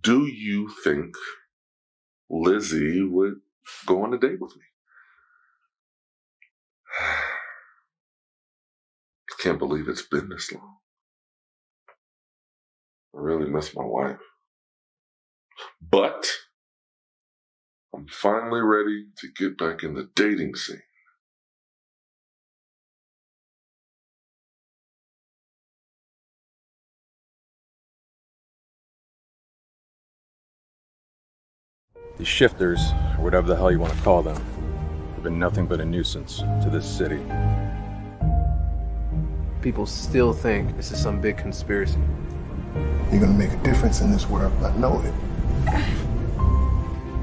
do you think Lizzie would go on a date with me? I can't believe it's been this long. I really miss my wife. But I'm finally ready to get back in the dating scene. The shifters, or whatever the hell you want to call them, have been nothing but a nuisance to this city. People still think this is some big conspiracy. You're gonna make a difference in this world, I know it.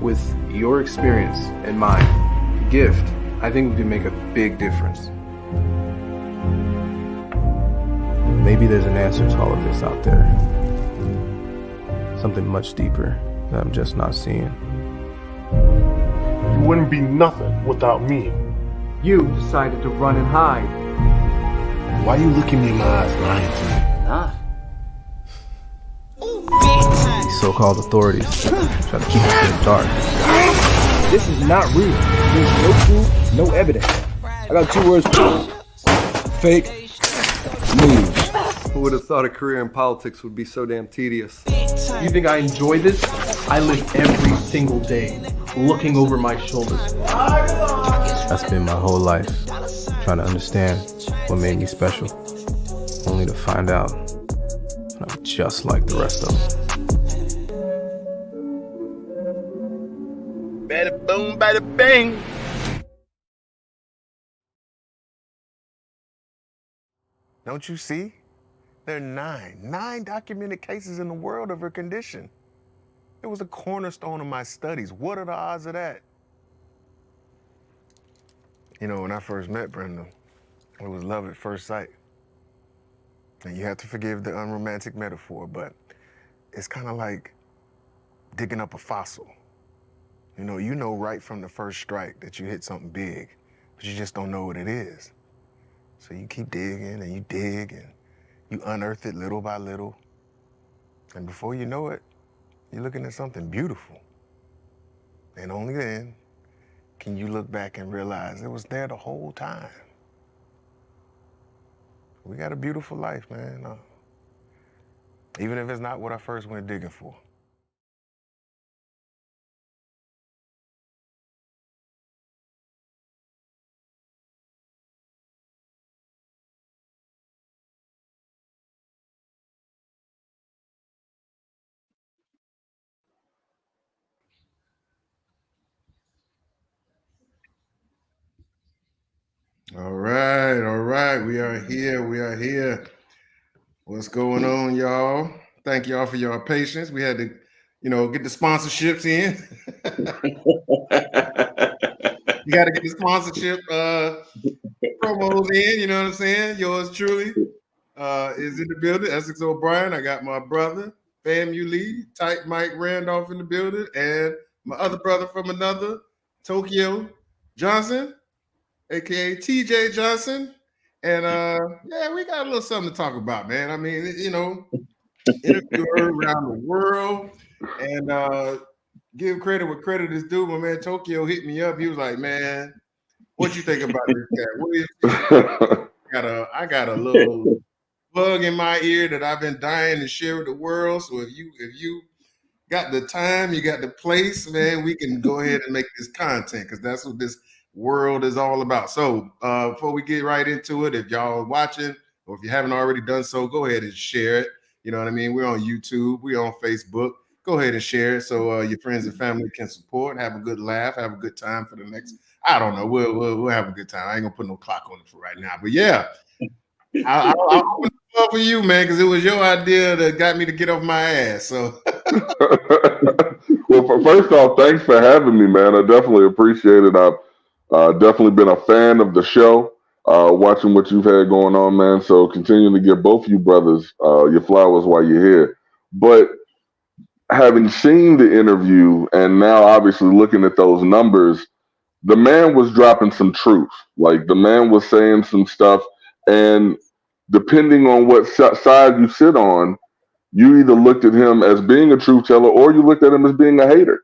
With your experience and my gift, I think we can make a big difference. Maybe there's an answer to all of this out there. Something much deeper that I'm just not seeing. You wouldn't be nothing without me. You decided to run and hide. Why you looking me in my eyes lying to me? These so-called authorities try to keep us in the dark. This is not real. There's no proof, no evidence. I got 2 words for you. Fake news. Who would have thought a career in politics would be so damn tedious? You think I enjoy this? I live every single day looking over my shoulders. I spent my whole life trying to understand what made me special, only to find out I'm just like the rest of them. Bada boom, bada bang. Don't you see? There are nine documented cases in the world of her condition. It was a cornerstone of my studies. What are the odds of that? You know, when I first met Brenda, it was love at first sight. And you have to forgive the unromantic metaphor, but it's kind of like digging up a fossil. You know right from the first strike that you hit something big, but you just don't know what it is. So you keep digging and you dig and you unearth it little by little. And before you know it, you're looking at something beautiful. And only then can you look back and realize it was there the whole time. We got a beautiful life, man. Even if it's not what I first went digging for. All right. We are here. What's going on, y'all? Thank y'all for your patience. We had to, get the sponsorships in. You got to get the sponsorship promos in, you know what I'm saying? Yours truly is in the building, Essex O'Brien. I got my brother, FAMU Lee, Tight Mike Randolph in the building, and my other brother from another, Tokeo Johnson, aka TJ Johnson. And we got a little something to talk about, man. I mean, interviewer around the world, and give credit where credit is due. My man Tokyo hit me up. He was like, "Man, what you think about this guy? What is I got a little plug in my ear that I've been dying to share with the world. So if you got the time, you got the place, man, we can go ahead and make this content because that's what this world is all about." So before we get right into it, if y'all are watching or if you haven't already done so, go ahead and share it. You know what I mean? We're on YouTube, we're on Facebook. Go ahead and share it so your friends and family can support, have a good laugh, have a good time for the next. I don't know. We'll have a good time. I ain't gonna put no clock on it for right now, but yeah, I'll open the floor for you, man, because it was your idea that got me to get off my ass. So, Well, first off, thanks for having me, man. I definitely appreciate it. I've definitely been a fan of the show, watching what you've had going on, man. So continuing to give both you brothers your flowers while you're here. But having seen the interview and now obviously looking at those numbers, the man was dropping some truth. Like the man was saying some stuff, and depending on what side you sit on, you either looked at him as being a truth teller or you looked at him as being a hater.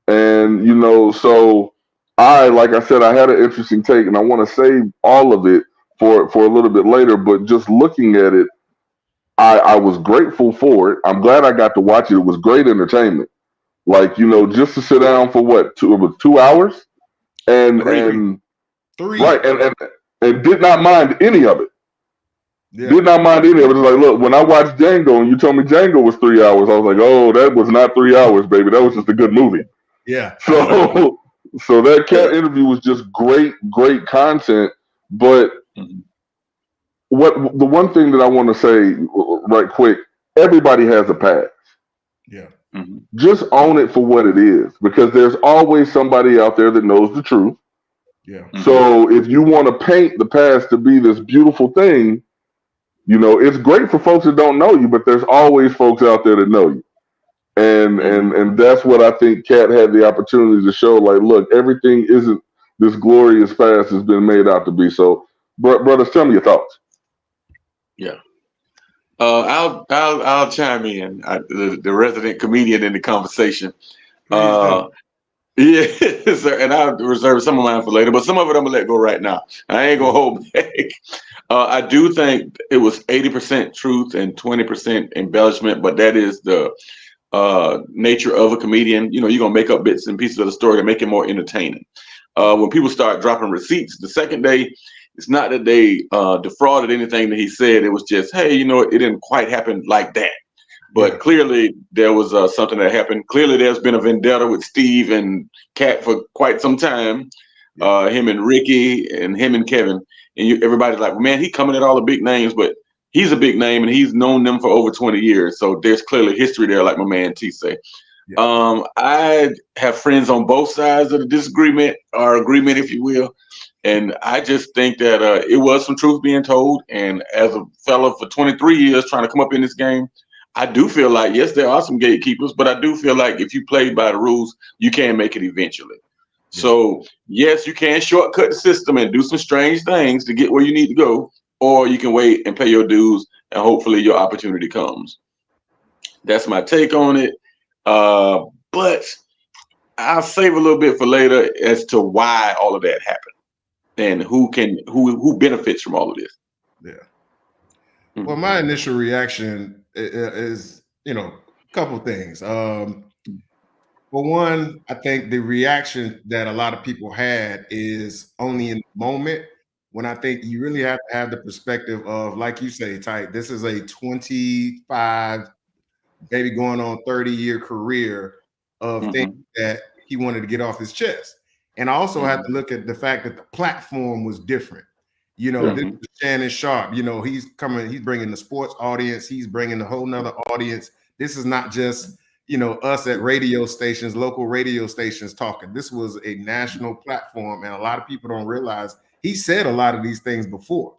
And, so like I said, I had an interesting take, and I want to save all of it for a little bit later. But just looking at it, I was grateful for it. I'm glad I got to watch it. It was great entertainment. Like, just to sit down for it was 2 hours, and Three. right, and did not mind any of it. Yeah. Did not mind any of it. It's like, look, when I watched Django and you told me Django was 3 hours, I was like, oh, that was not 3 hours, baby. That was just a good movie. Yeah. So that Katt interview was just great content. But the one thing that I want to say right quick, everybody has a past. Yeah. Just own it for what it is, because there's always somebody out there that knows the truth. Yeah. So if you want to paint the past to be this beautiful thing, it's great for folks that don't know you, but there's always folks out there that know you. And that's what I think Katt had the opportunity to show. Like, look, everything isn't this glorious past has been made out to be. So, brothers, tell me your thoughts. Yeah. I'll chime in. The resident comedian in the conversation. Yeah, sir. And I'll reserve some of mine for later, but some of it I'm gonna let go right now. I ain't gonna hold back. I do think it was 80% truth and 20% embellishment, but that is the nature of a comedian. You're gonna make up bits and pieces of the story to make it more entertaining. When people start dropping receipts the second day, it's not that they defrauded anything that he said. It was just, hey, it didn't quite happen like that. But clearly there was something that happened. Clearly there's been a vendetta with Steve and Katt for quite some time. Him and Ricky and him and Kevin. And everybody's like, man, he coming at all the big names, but he's a big name and he's known them for over 20 years. So there's clearly history there, like my man T say. I have friends on both sides of the disagreement or agreement, if you will. And I just think that it was some truth being told. And as a fellow for 23 years trying to come up in this game, I do feel like, yes, there are some gatekeepers, but I do feel like if you play by the rules, you can make it eventually. So, yes, you can shortcut the system and do some strange things to get where you need to go, or you can wait and pay your dues and hopefully your opportunity comes. That's my take on it. But I'll save a little bit for later as to why all of that happened and who benefits from all of this. Yeah. Well, my initial reaction is, a couple of things. For one, I think the reaction that a lot of people had is only in the moment, when I think you really have to have the perspective of, like you say, Tyke, this is a 25, maybe going on 30-year career of things that he wanted to get off his chest. And I also have to look at the fact that the platform was different. This is Shannon Sharp, he's bringing the sports audience. He's bringing a whole nother audience. This is not just, us at radio stations, local radio stations talking. This was a national platform. And a lot of people don't realize he said a lot of these things before.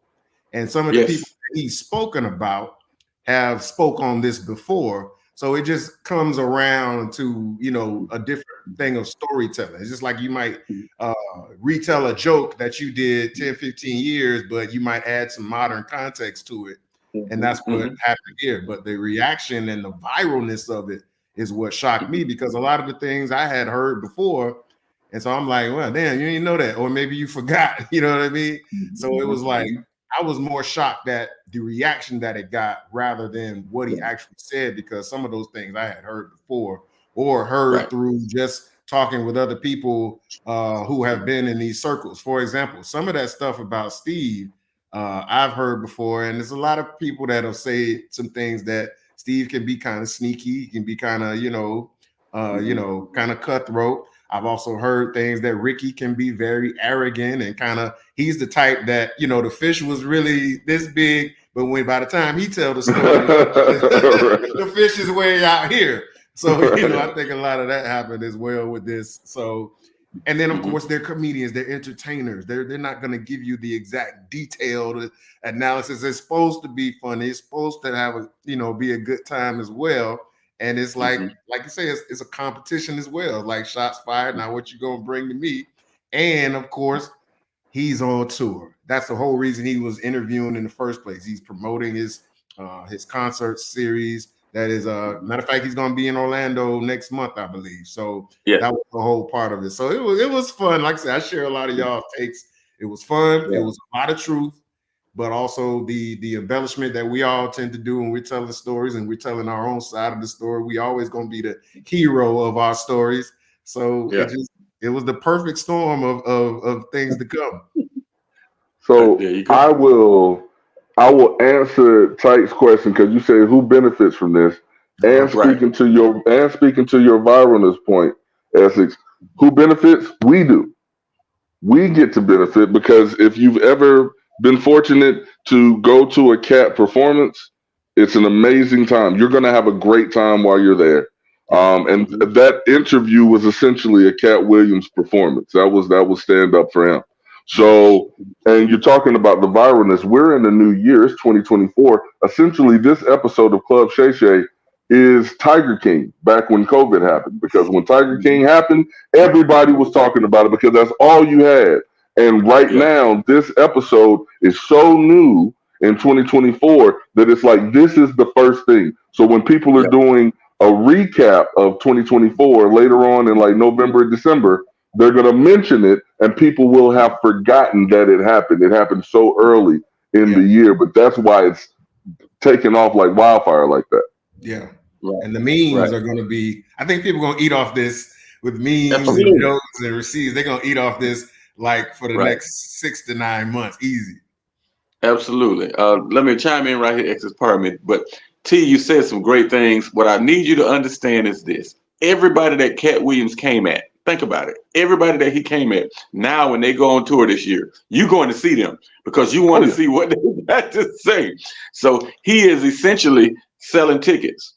And some of the people that he's spoken about have spoke on this before. So it just comes around to, a different thing of storytelling. It's just like you might retell a joke that you did 10, 15 years, but you might add some modern context to it. And that's what happened here. But the reaction and the viralness of it is what shocked me, because a lot of the things I had heard before. And so I'm like, well, damn, you didn't know that. Or maybe you forgot, you know what I mean? So it was like, I was more shocked at the reaction that it got rather than what he actually said, because some of those things I had heard before or heard through just talking with other people who have been in these circles. For example, some of that stuff about Steve, I've heard before, and there's a lot of people that have said some things that Steve can be kind of sneaky, he can be kind of, kind of cutthroat. I've also heard things that Ricky can be very arrogant and kind of, he's the type that, the fish was really this big, but by the time he tells the story, the fish is way out here. So, I think a lot of that happened as well with this. So, and then of course they're comedians, they're entertainers. They're not going to give you the exact detailed analysis. It's supposed to be funny. It's supposed to have be a good time as well. And it's like you say, it's a competition as well. Like shots fired. Now what you gonna bring to me? And of course, he's on tour. That's the whole reason he was interviewing in the first place. He's promoting his concert series. That is matter of fact, he's gonna be in Orlando next month, I believe. So Yeah. that was the whole part of it. So it was fun. Like I said, I share a lot of y'all takes. It was fun. Yeah. It was a lot of truth, but also the embellishment that we all tend to do when we're telling stories and we're telling our own side of the story. We always gonna be the hero of our stories. So it was the perfect storm of things to come. So There you go. I will answer Tyke's question because you said who benefits from this, and speaking to your viralness point, Essex, who benefits? We do. We get to benefit because if you've ever been fortunate to go to a Katt performance, it's an amazing time. You're going to have a great time while you're there. And that interview was essentially a Katt Williams performance. That was stand up for him. So, and you're talking about the viralness. We're in the new year. It's 2024. Essentially, this episode of Club Shay Shay is Tiger King back when COVID happened. Because when Tiger King happened, everybody was talking about it because that's all you had. And right now, this episode is so new in 2024 that it's like this is the first thing. So when people are doing a recap of 2024 later on in like November, December, they're going to mention it and people will have forgotten that it happened. It happened so early in the year, but that's why it's taking off like wildfire like that. Yeah. And the memes are going to be, I think people are going to eat off this with memes and jokes and receipts. They're going to eat off this like for the next 6 to 9 months. Easy. Absolutely. Let me chime in right here, Ex's Parliament. But T, you said some great things. What I need you to understand is this. Everybody that Katt Williams came at, think about it. Everybody that he came at, now when they go on tour this year, you're going to see them because you want to see what they got to say. So he is essentially selling tickets.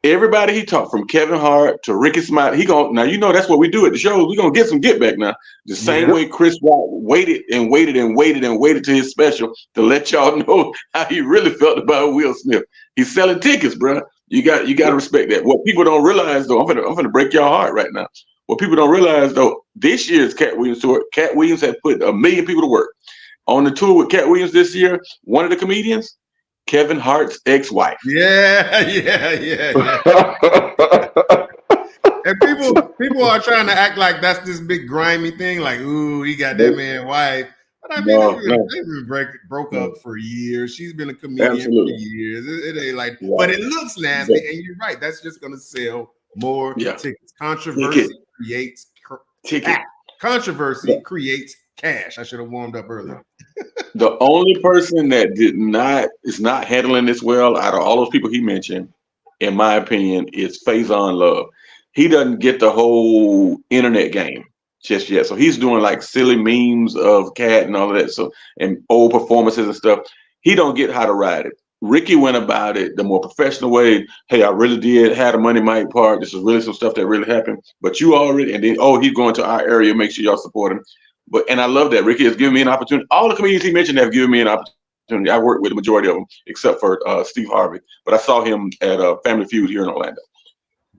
Everybody he talked, from Kevin Hart to Ricky Smiley, now you know that's what we do at the shows. We're gonna get some get back now. The same way Chris Rock waited to his special to let y'all know how he really felt about Will Smith. He's selling tickets, bro. You got to respect that. What people don't realize though, I'm gonna break your heart right now. What people don't realize though, this year's Katt Williams tour, Katt Williams had put 1 million people to work. On the tour with Katt Williams this year, one of the comedians, Kevin Hart's ex-wife. Yeah. And people are trying to act like that's this big grimy thing, like, ooh, he got that man wife. But I mean, they've been broke up for years. She's been a comedian for years. It ain't like, but it looks nasty. And you're right, that's just gonna sell more tickets. Controversy creates controversy creates cash. I should have warmed up earlier. The only person that is not handling this well out of all those people he mentioned, in my opinion, is Faison Love. He doesn't get the whole internet game just yet. So he's doing like silly memes of Katt and all of that. So, and old performances and stuff. He don't get how to ride it. Ricky went about it the more professional way. Hey, I really did have the Money Mike part. This is really some stuff that really happened. But you already, and then, he's going to our area. Make sure y'all support him. And I love that Ricky has given me an opportunity. All the comedians he mentioned have given me an opportunity. I worked with the majority of them, except for Steve Harvey. But I saw him at Family Feud here in Orlando.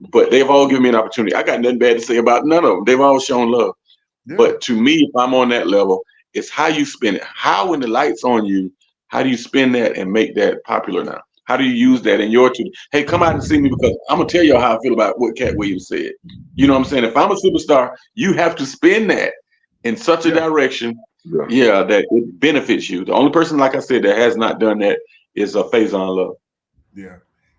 But they've all given me an opportunity. I got nothing bad to say about none of them. They've all shown love. Yeah. But to me, if I'm on that level, it's how you spend it. How, when the light's on you, how do you spend that and make that popular now? How do you use that in your truth? Hey, come out and see me because I'm going to tell y'all how I feel about what Katt Williams said. You know what I'm saying? If I'm a superstar, you have to spend that in such a direction, that it benefits you. The only person, like I said, that has not done that is Faison Love. Yeah.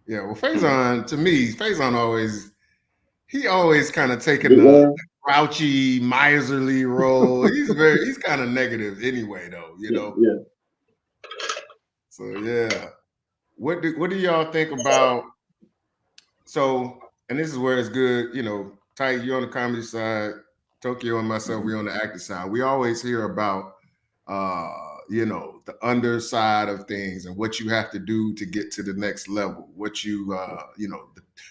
Well, Faison, to me, Faison always kind of taking the grouchy, miserly role. He's kind of negative anyway, though. You know. Yeah. So yeah, what do y'all think about? So, and this is where it's good. You know, Ty, you're on the comedy side. Tokeo and myself, we're on the acting side. We always hear about, the underside of things and what you have to do to get to the next level. What you,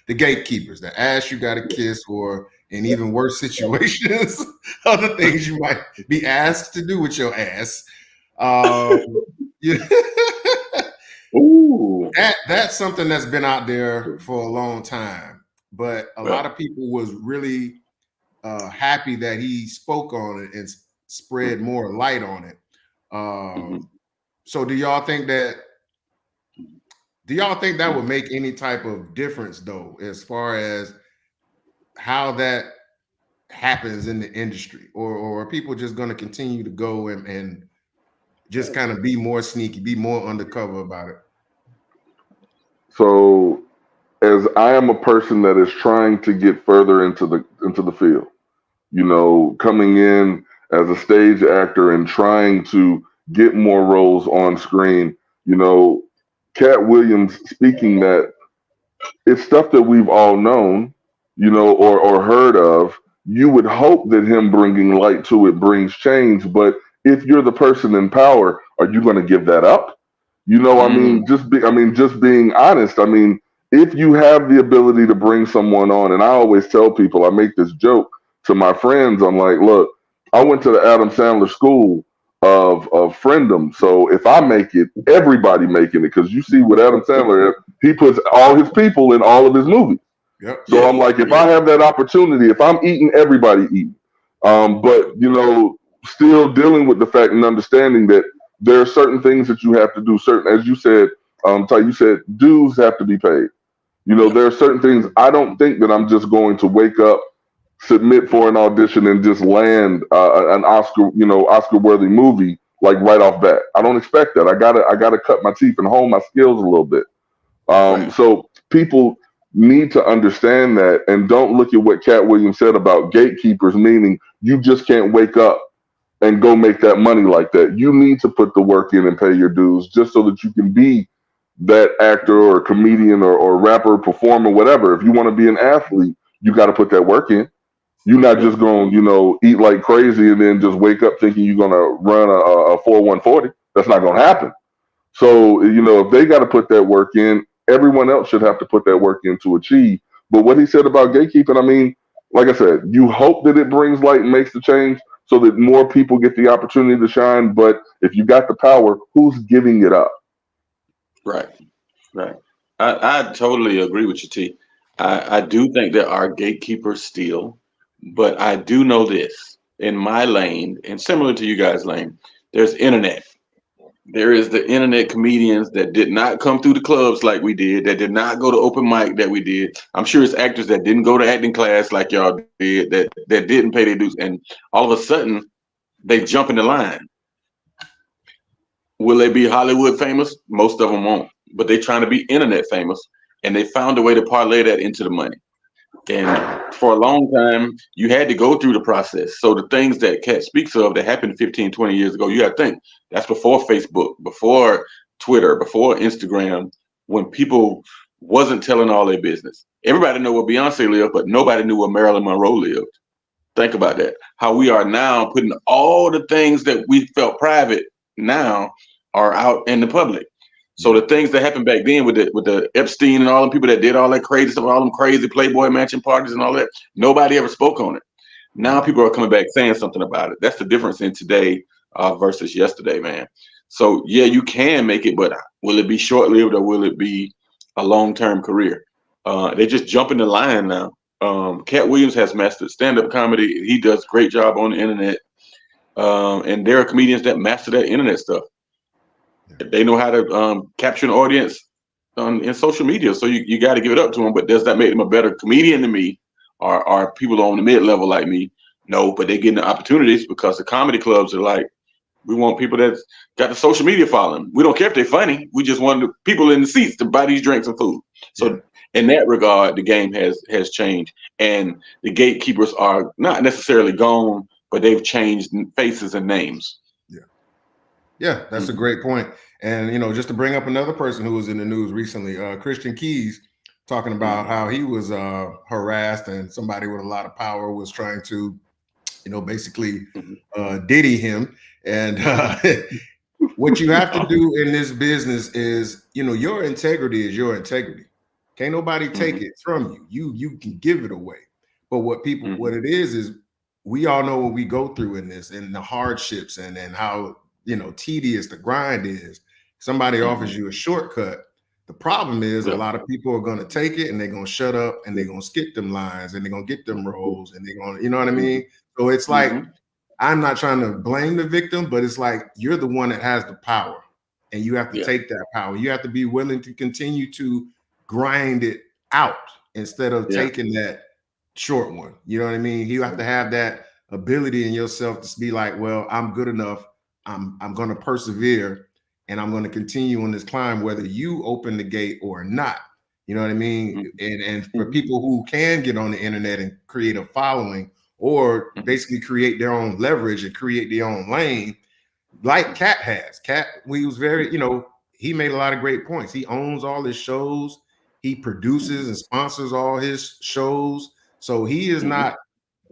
the gatekeepers, the ass you got to kiss, or in even worse situations, other things you might be asked to do with your ass. Ooh. That's something that's been out there for a long time, but a lot of people was really happy that he spoke on it and spread more light on it. So do y'all think that Do y'all think that would make any type of difference though, as far as how that happens in the industry, or are people just going to continue to go and just kind of be more sneaky, be more undercover about it? So, as I am a person that is trying to get further into the field, you know, coming in as a stage actor and trying to get more roles on screen, you know, Katt Williams speaking that it's stuff that we've all known, you know, or heard of. You would hope that him bringing light to it brings change, but if you're the person in power, are you going to give that up? You know, I mean, just being honest. I mean, if you have the ability to bring someone on, and I always tell people, I make this joke to my friends. I'm like, look, I went to the Adam Sandler school of friendom. So if I make it, everybody making it. Because you see what Adam Sandler, he puts all his people in all of his movies. Yep. So I'm like, if I have that opportunity, if I'm eating, everybody eating. But you know, still dealing with the fact and understanding that there are certain things that you have to do. Certain, as you said, Ty, you said dues have to be paid. You know, there are certain things. I don't think that I'm just going to wake up, submit for an audition, and just land an Oscar, you know, Oscar-worthy movie like right off bat. I don't expect that. I gotta cut my teeth and hone my skills a little bit. So people need to understand that and don't look at what Katt Williams said about gatekeepers, meaning you just can't wake up and go make that money like that. You need to put the work in and pay your dues just so that you can be that actor or comedian or rapper, performer, whatever. If you want to be an athlete, you got to put that work in. You're not just going to, you know, eat like crazy and then just wake up thinking you're going to run a 4-1-40. That's not going to happen. So, you know, if they got to put that work in, everyone else should have to put that work in to achieve. But what he said about gatekeeping, I mean, like I said, you hope that it brings light and makes the change so that more people get the opportunity to shine. But if you got the power, who's giving it up? Right. I totally agree with you, T. I do think there are gatekeepers still, but I do know this in my lane, and similar to you guys' lane, there's internet. There is the internet comedians that did not come through the clubs like we did, that did not go to open mic that we did. I'm sure it's actors that didn't go to acting class like y'all did, that didn't pay their dues, and all of a sudden they jump in the line. Will they be Hollywood famous? Most of them won't, but they're trying to be internet famous, and they found a way to parlay that into the money. And for a long time, you had to go through the process. So the things that Katt speaks of that happened 15, 20 years ago, you got to think that's before Facebook, before Twitter, before Instagram, when people wasn't telling all their business. Everybody knew where Beyonce lived, but nobody knew where Marilyn Monroe lived. Think about that. How we are now putting all the things that we felt private now are out in the public. So the things that happened back then with the Epstein and all the people that did all that crazy stuff, all them crazy Playboy mansion parties and all that, nobody ever spoke on it. Now people are coming back saying something about it. That's the difference in today versus yesterday, man. So yeah, you can make it, but will it be short-lived or will it be a long-term career? They just jump in the line now. Katt Williams has mastered stand-up comedy. He does a great job on the internet. And there are comedians that master that internet stuff. They know how to capture an audience in social media. So you got to give it up to them. But does that make them a better comedian than me? Or are people on the mid-level like me? No, but they're getting the opportunities because the comedy clubs are like, we want people that's got the social media following. We don't care if they're funny. We just want the people in the seats to buy these drinks and food. So in that regard, the game has changed. And the gatekeepers are not necessarily gone, but they've changed faces and names. Yeah, that's a great point. And, you know, just to bring up another person who was in the news recently, Christian Keys, talking about how he was harassed and somebody with a lot of power was trying to, you know, basically diddy him. And what you have to do in this business is, you know, your integrity is your integrity. Can't nobody take it from you. You can give it away. But what people, what it is we all know what we go through in this and the hardships and how, you know, tedious the grind is. Somebody offers you a shortcut. The problem is a lot of people are going to take it and they're going to shut up and they're going to skip them lines and they're going to get them roles and they're going to, you know what I mean? So it's like, I'm not trying to blame the victim, but it's like, you're the one that has the power. and you have to take that power. You have to be willing to continue to grind it out instead of taking that short one. You know what I mean? You have to have that ability in yourself to be like, well, I'm good enough. I'm going to persevere, and I'm going to continue on this climb, whether you open the gate or not. You know what I mean? And for people who can get on the internet and create a following, or basically create their own leverage and create their own lane, like Katt has. Katt, he was very, he made a lot of great points. He owns all his shows. He produces and sponsors all his shows. So he is not,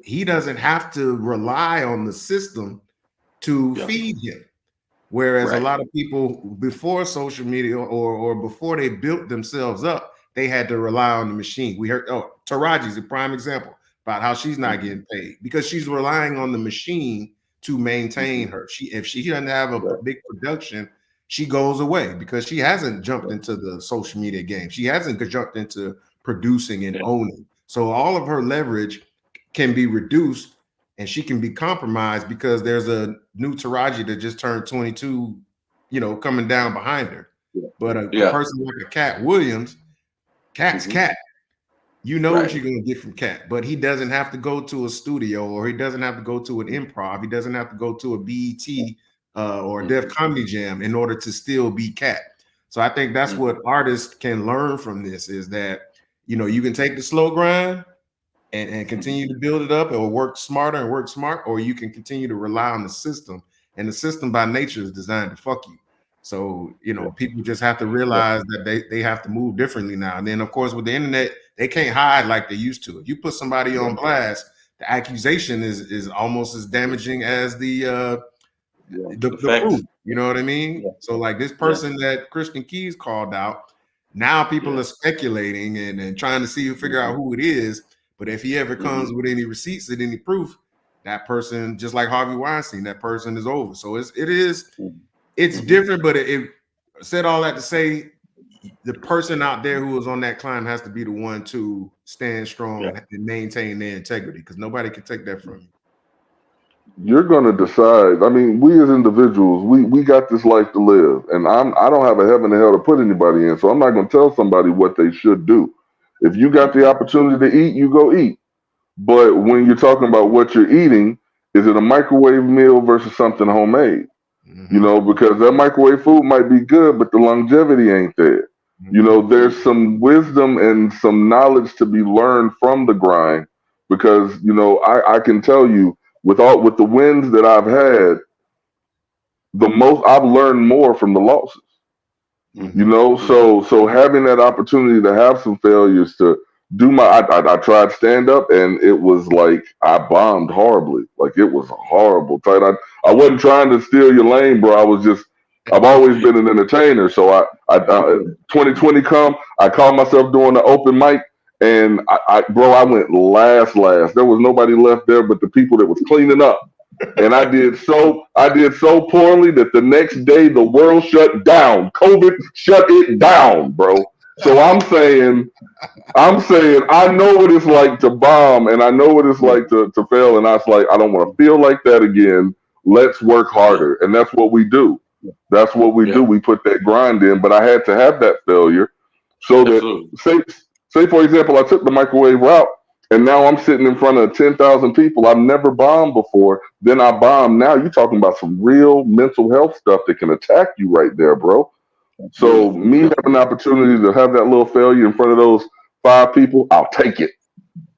he doesn't have to rely on the system to feed him. Whereas a lot of people before social media or before they built themselves up, they had to rely on the machine. We heard, Taraji's a prime example about how she's not getting paid because she's relying on the machine to maintain her. If she doesn't have a big production, she goes away because she hasn't jumped into the social media game. She hasn't jumped into producing and owning. So all of her leverage can be reduced and she can be compromised because there's a new Taraji that just turned 22, coming down behind her. But a person like a Katt Williams, Katt's Katt. You know what you're going to get from Katt, but he doesn't have to go to a studio, or he doesn't have to go to an improv. He doesn't have to go to a BET or a Def Comedy Jam in order to still be Katt. So I think that's what artists can learn from this is that, you can take the slow grind and continue to build it up, or work smarter and work smart, or you can continue to rely on the system. And the system by nature is designed to fuck you. So, people just have to realize that they have to move differently now. And then, of course, with the internet, they can't hide like they used to. If you put somebody on blast, the accusation is almost as damaging as the proof. You know what I mean? So like this person that Christian Keys called out, now people are speculating and trying to figure out who it is. But if he ever comes with any receipts and any proof, that person, just like Harvey Weinstein, that person is over. So it's different, but it said all that to say the person out there who is on that climb has to be the one to stand strong and maintain their integrity, because nobody can take that from you. You're going to decide. I mean, we as individuals, we got this life to live, and I don't have a heaven and hell to put anybody in, so I'm not going to tell somebody what they should do. If you got the opportunity to eat, you go eat. But when you're talking about what you're eating, is it a microwave meal versus something homemade? Because that microwave food might be good, but the longevity ain't there. There's some wisdom and some knowledge to be learned from the grind, because, I can tell you with the wins that I've had, I've learned more from the losses. So having that opportunity to have some failures, to do I tried stand up, and it was like I bombed horribly. Like it was horrible. I wasn't trying to steal your lane, bro. I've always been an entertainer. So I 2020 come, I called myself doing the open mic, and I went last. There was nobody left there but the people that was cleaning up. And I did so poorly that the next day the world shut down. COVID shut it down, bro. So I'm saying I know what it's like to bomb, and I know what it's like to fail. And I was like, I don't want to feel like that again. Let's work harder. And that's what we do. That's what we do. We put that grind in. But I had to have that failure so that, say for example, I took the microwave route, and now I'm sitting in front of 10,000 people. I've never bombed before. Then I bomb. Now you're talking about some real mental health stuff that can attack you right there, bro. So me having the opportunity to have that little failure in front of those 5 people, I'll take it.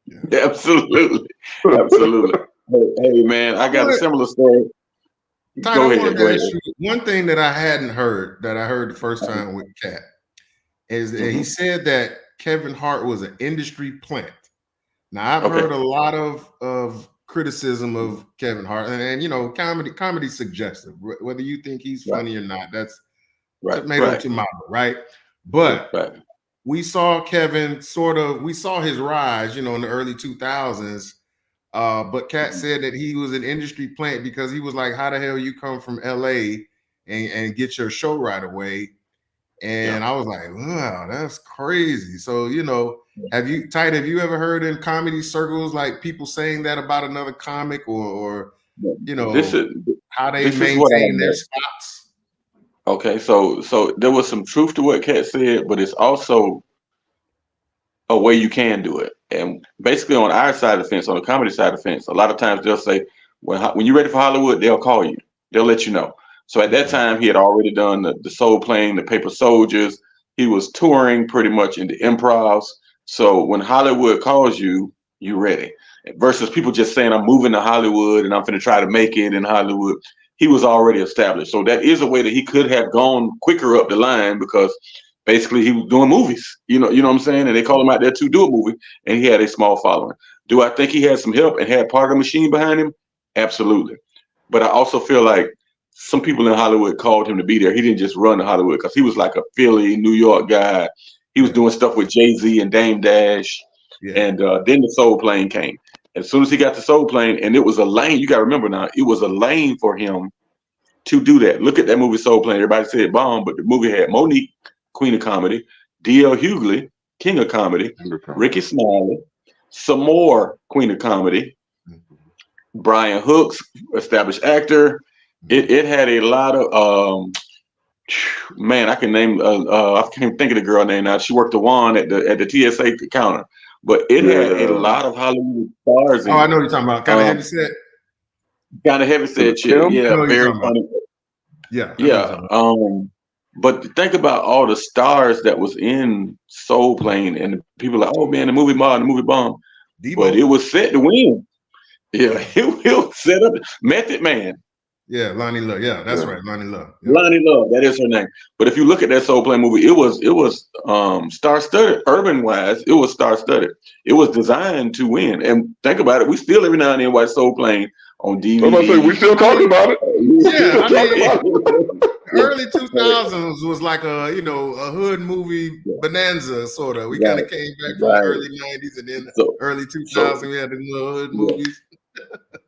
Yeah, absolutely. Hey, man, I got a similar story. Go ahead. One thing that I hadn't heard, that I heard the first time with Katt, is that he said that Kevin Hart was an industry plant. Now I've heard a lot of criticism of Kevin Hart, and comedy suggestive. Whether you think he's funny or not, that's tomato, right? But we saw Kevin we saw his rise, in the early 2000s. But Katt said that he was an industry plant because he was like, how the hell you come from LA and get your show right away? And I was like, wow, that's crazy. So, have you ever heard in comedy circles like people saying that about another comic, or how they maintain their spots? Okay, so there was some truth to what Katt said, but it's also a way you can do it. And basically, on our side of the fence, on the comedy side of the fence, a lot of times they'll say, when you're ready for Hollywood, they'll call you. They'll let you know. So at that time, he had already done the Soul Plane, the Paper Soldiers. He was touring pretty much in the improvs. So when Hollywood calls you, you're ready. Versus people just saying, I'm moving to Hollywood and I'm going to try to make it in Hollywood. He was already established. So that is a way that he could have gone quicker up the line because basically he was doing movies. You know what I'm saying? And they called him out there to do a movie and he had a small following. Do I think he had some help and had part of the machine behind him? Absolutely. But I also feel like some people in Hollywood called him to be there. He didn't just run to Hollywood because he was like a Philly, New York guy. He was doing stuff with Jay-Z and Dame Dash. And then the Soul Plane came. As soon as he got the Soul Plane, and it was a lane, you got to remember now, it was a lane for him to do that. Look at that movie Soul Plane. Everybody said bomb, but the movie had Monique, Queen of Comedy, D.L. Hughley, King of Comedy, Ricky Smiley, some more Queen of Comedy, Brian Hooks, established actor. It had a lot of man, I can name I can't think of the girl name now. She worked the wand at the TSA counter. But it had a lot of Hollywood stars in I know what you're talking about. Kind of heavy set. Kind of heavy set chick. Yeah, very funny. Yeah. But think about all the stars that was in Soul Plane, and the people like, oh man, the movie bomb. But it was set to win. Yeah, it was set up. Method Man. Yeah, Lonnie Love. Yeah, that's right, Lonnie Love. Yeah. Lonnie Love, that is her name. But if you look at that Soul Plane movie, it was star-studded. Urban-wise, it was star-studded. It was designed to win. And think about it, we still every now and then watch Soul Plane on DVD. I was about to say, we still talking about it. Yeah, I mean, early 2000s was like a hood movie bonanza sort of. We kind of came back from the early 90s and then early 2000s we had the little hood movies.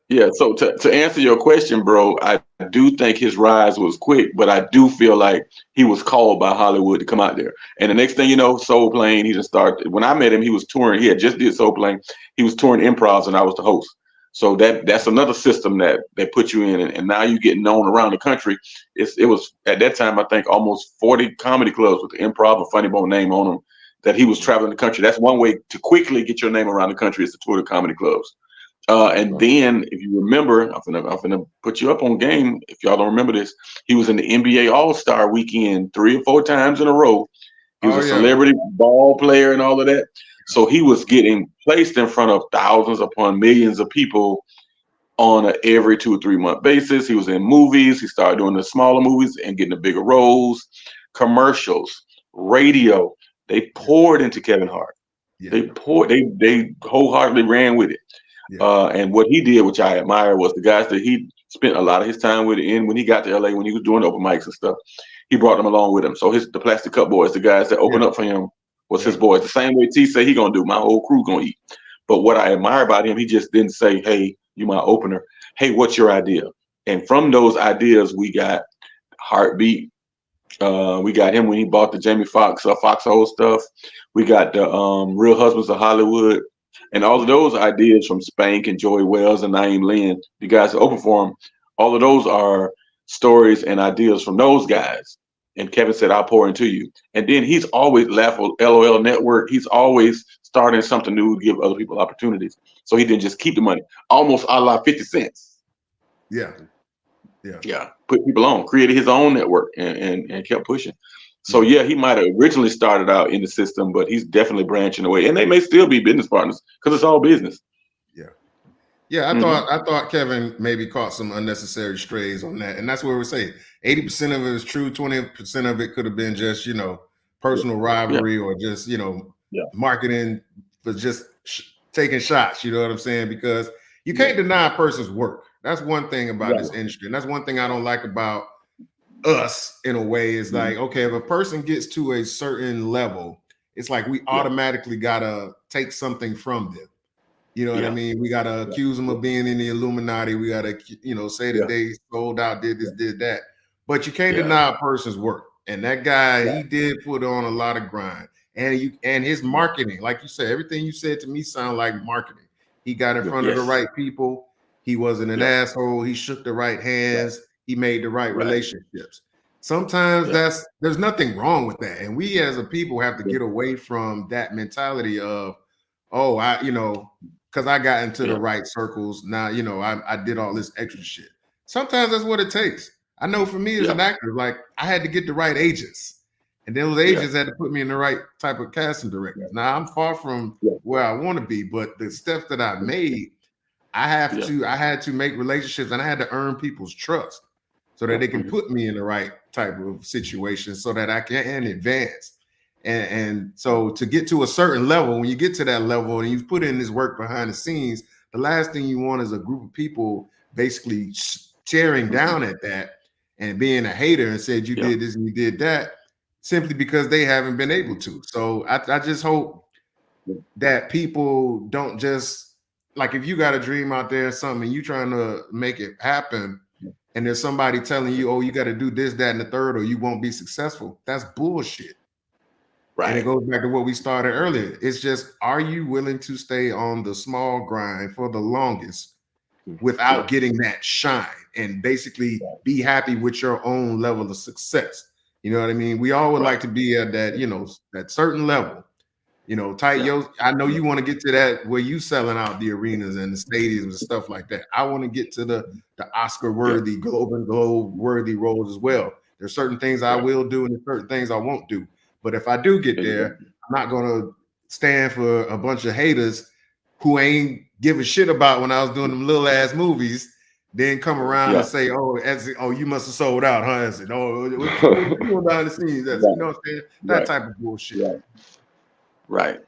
Yeah, so to answer your question, bro, I do think his rise was quick, but I do feel like he was called by Hollywood to come out there. And the next thing you know, Soul Plane, he just started. When I met him, he was touring. He had just did Soul Plane. He was touring improvs, and I was the host. So that's another system that they put you in, and now you get known around the country. It was at that time, I think, almost 40 comedy clubs with the Improv and Funny Bone name on them that he was traveling the country. That's one way to quickly get your name around the country is to tour the comedy clubs. And then, if you remember, I'm gonna put you up on game. If y'all don't remember this, he was in the NBA All-Star Weekend 3 or 4 times in a row. He was a celebrity ball player and all of that. So he was getting placed in front of thousands upon millions of people on an every 2 or 3 month basis. He was in movies. He started doing the smaller movies and getting the bigger roles, commercials, radio. They poured into Kevin Hart. They wholeheartedly ran with it. And what he did, which I admire, was the guys that he spent a lot of his time with. And when he got to LA, when he was doing open mics and stuff, he brought them along with him. So the Plastic Cup Boys, the guys that opened up for him, was his boys. The same way T said he gonna do, my whole crew gonna eat. But what I admire about him, he just didn't say, "Hey, you my opener." Hey, what's your idea? And from those ideas, we got Heartbeat. We got him when he bought the Jamie Foxx Foxhole stuff. We got the Real Husbands of Hollywood. And all of those ideas from Spank and Joey Wells and Naeem Lynn, the guys that open for him, all of those are stories and ideas from those guys. And Kevin said, I'll pour into you. And then he's always LOL Network. He's always starting something new to give other people opportunities. So he didn't just keep the money, almost a la 50 cents. Yeah. Put people on, created his own network and kept pushing. So yeah, he might have originally started out in the system, but he's definitely branching away, and they may still be business partners because it's all business. I thought Kevin maybe caught some unnecessary strays on that, and that's where we say 80% of it is true, 20% of it could have been just personal rivalry or just marketing for just taking shots. You know what I'm saying? Because you can't deny a person's work. That's one thing about this industry, and that's one thing I don't like about us in a way is like, okay, if a person gets to a certain level, it's like we automatically gotta take something from them. You know what I mean? We gotta accuse them of being in the Illuminati. We gotta, say that they sold out, did this, did that. But you can't deny a person's work. And that guy, he did put on a lot of grind. And his marketing, like you said, everything you said to me sound like marketing. He got in front of the right people. He wasn't an asshole. He shook the right hands. He made the right relationships. sometimes there's nothing wrong with that. And we as a people have to get away from that mentality of, oh, because I got into the right circles. Now, I did all this extra shit. Sometimes that's what it takes. I know for me as an actor, like I had to get the right agents. And those agents had to put me in the right type of casting directors. Now I'm far from where I want to be, but the steps that I made, I had to make relationships and I had to earn people's trust so that they can put me in the right type of situation so that I can advance. And so to get to a certain level, when you get to that level and you put in this work behind the scenes, the last thing you want is a group of people basically tearing down at that and being a hater and said you did this and you did that, simply because they haven't been able to. So I just hope that people don't just, like, if you got a dream out there or something and you trying to make it happen and there's somebody telling you, oh, you got to do this, that, and the third, or you won't be successful. That's bullshit. Right. And it goes back to what we started earlier. It's just, are you willing to stay on the small grind for the longest without getting that shine and basically be happy with your own level of success? You know what I mean? We all would like to be at that, that certain level. I know you want to get to that where you selling out the arenas and the stadiums and stuff like that. I want to get to the Oscar-worthy, Globe-worthy roles as well. There's certain things I will do and there's certain things I won't do. But if I do get there, I'm not going to stand for a bunch of haters who ain't give a shit about when I was doing them little ass movies. Then come around and say, "Oh, you must have sold out, huh?" As "Oh, what you doing behind the scenes?" That's, you know what I'm saying? That type of bullshit. Right.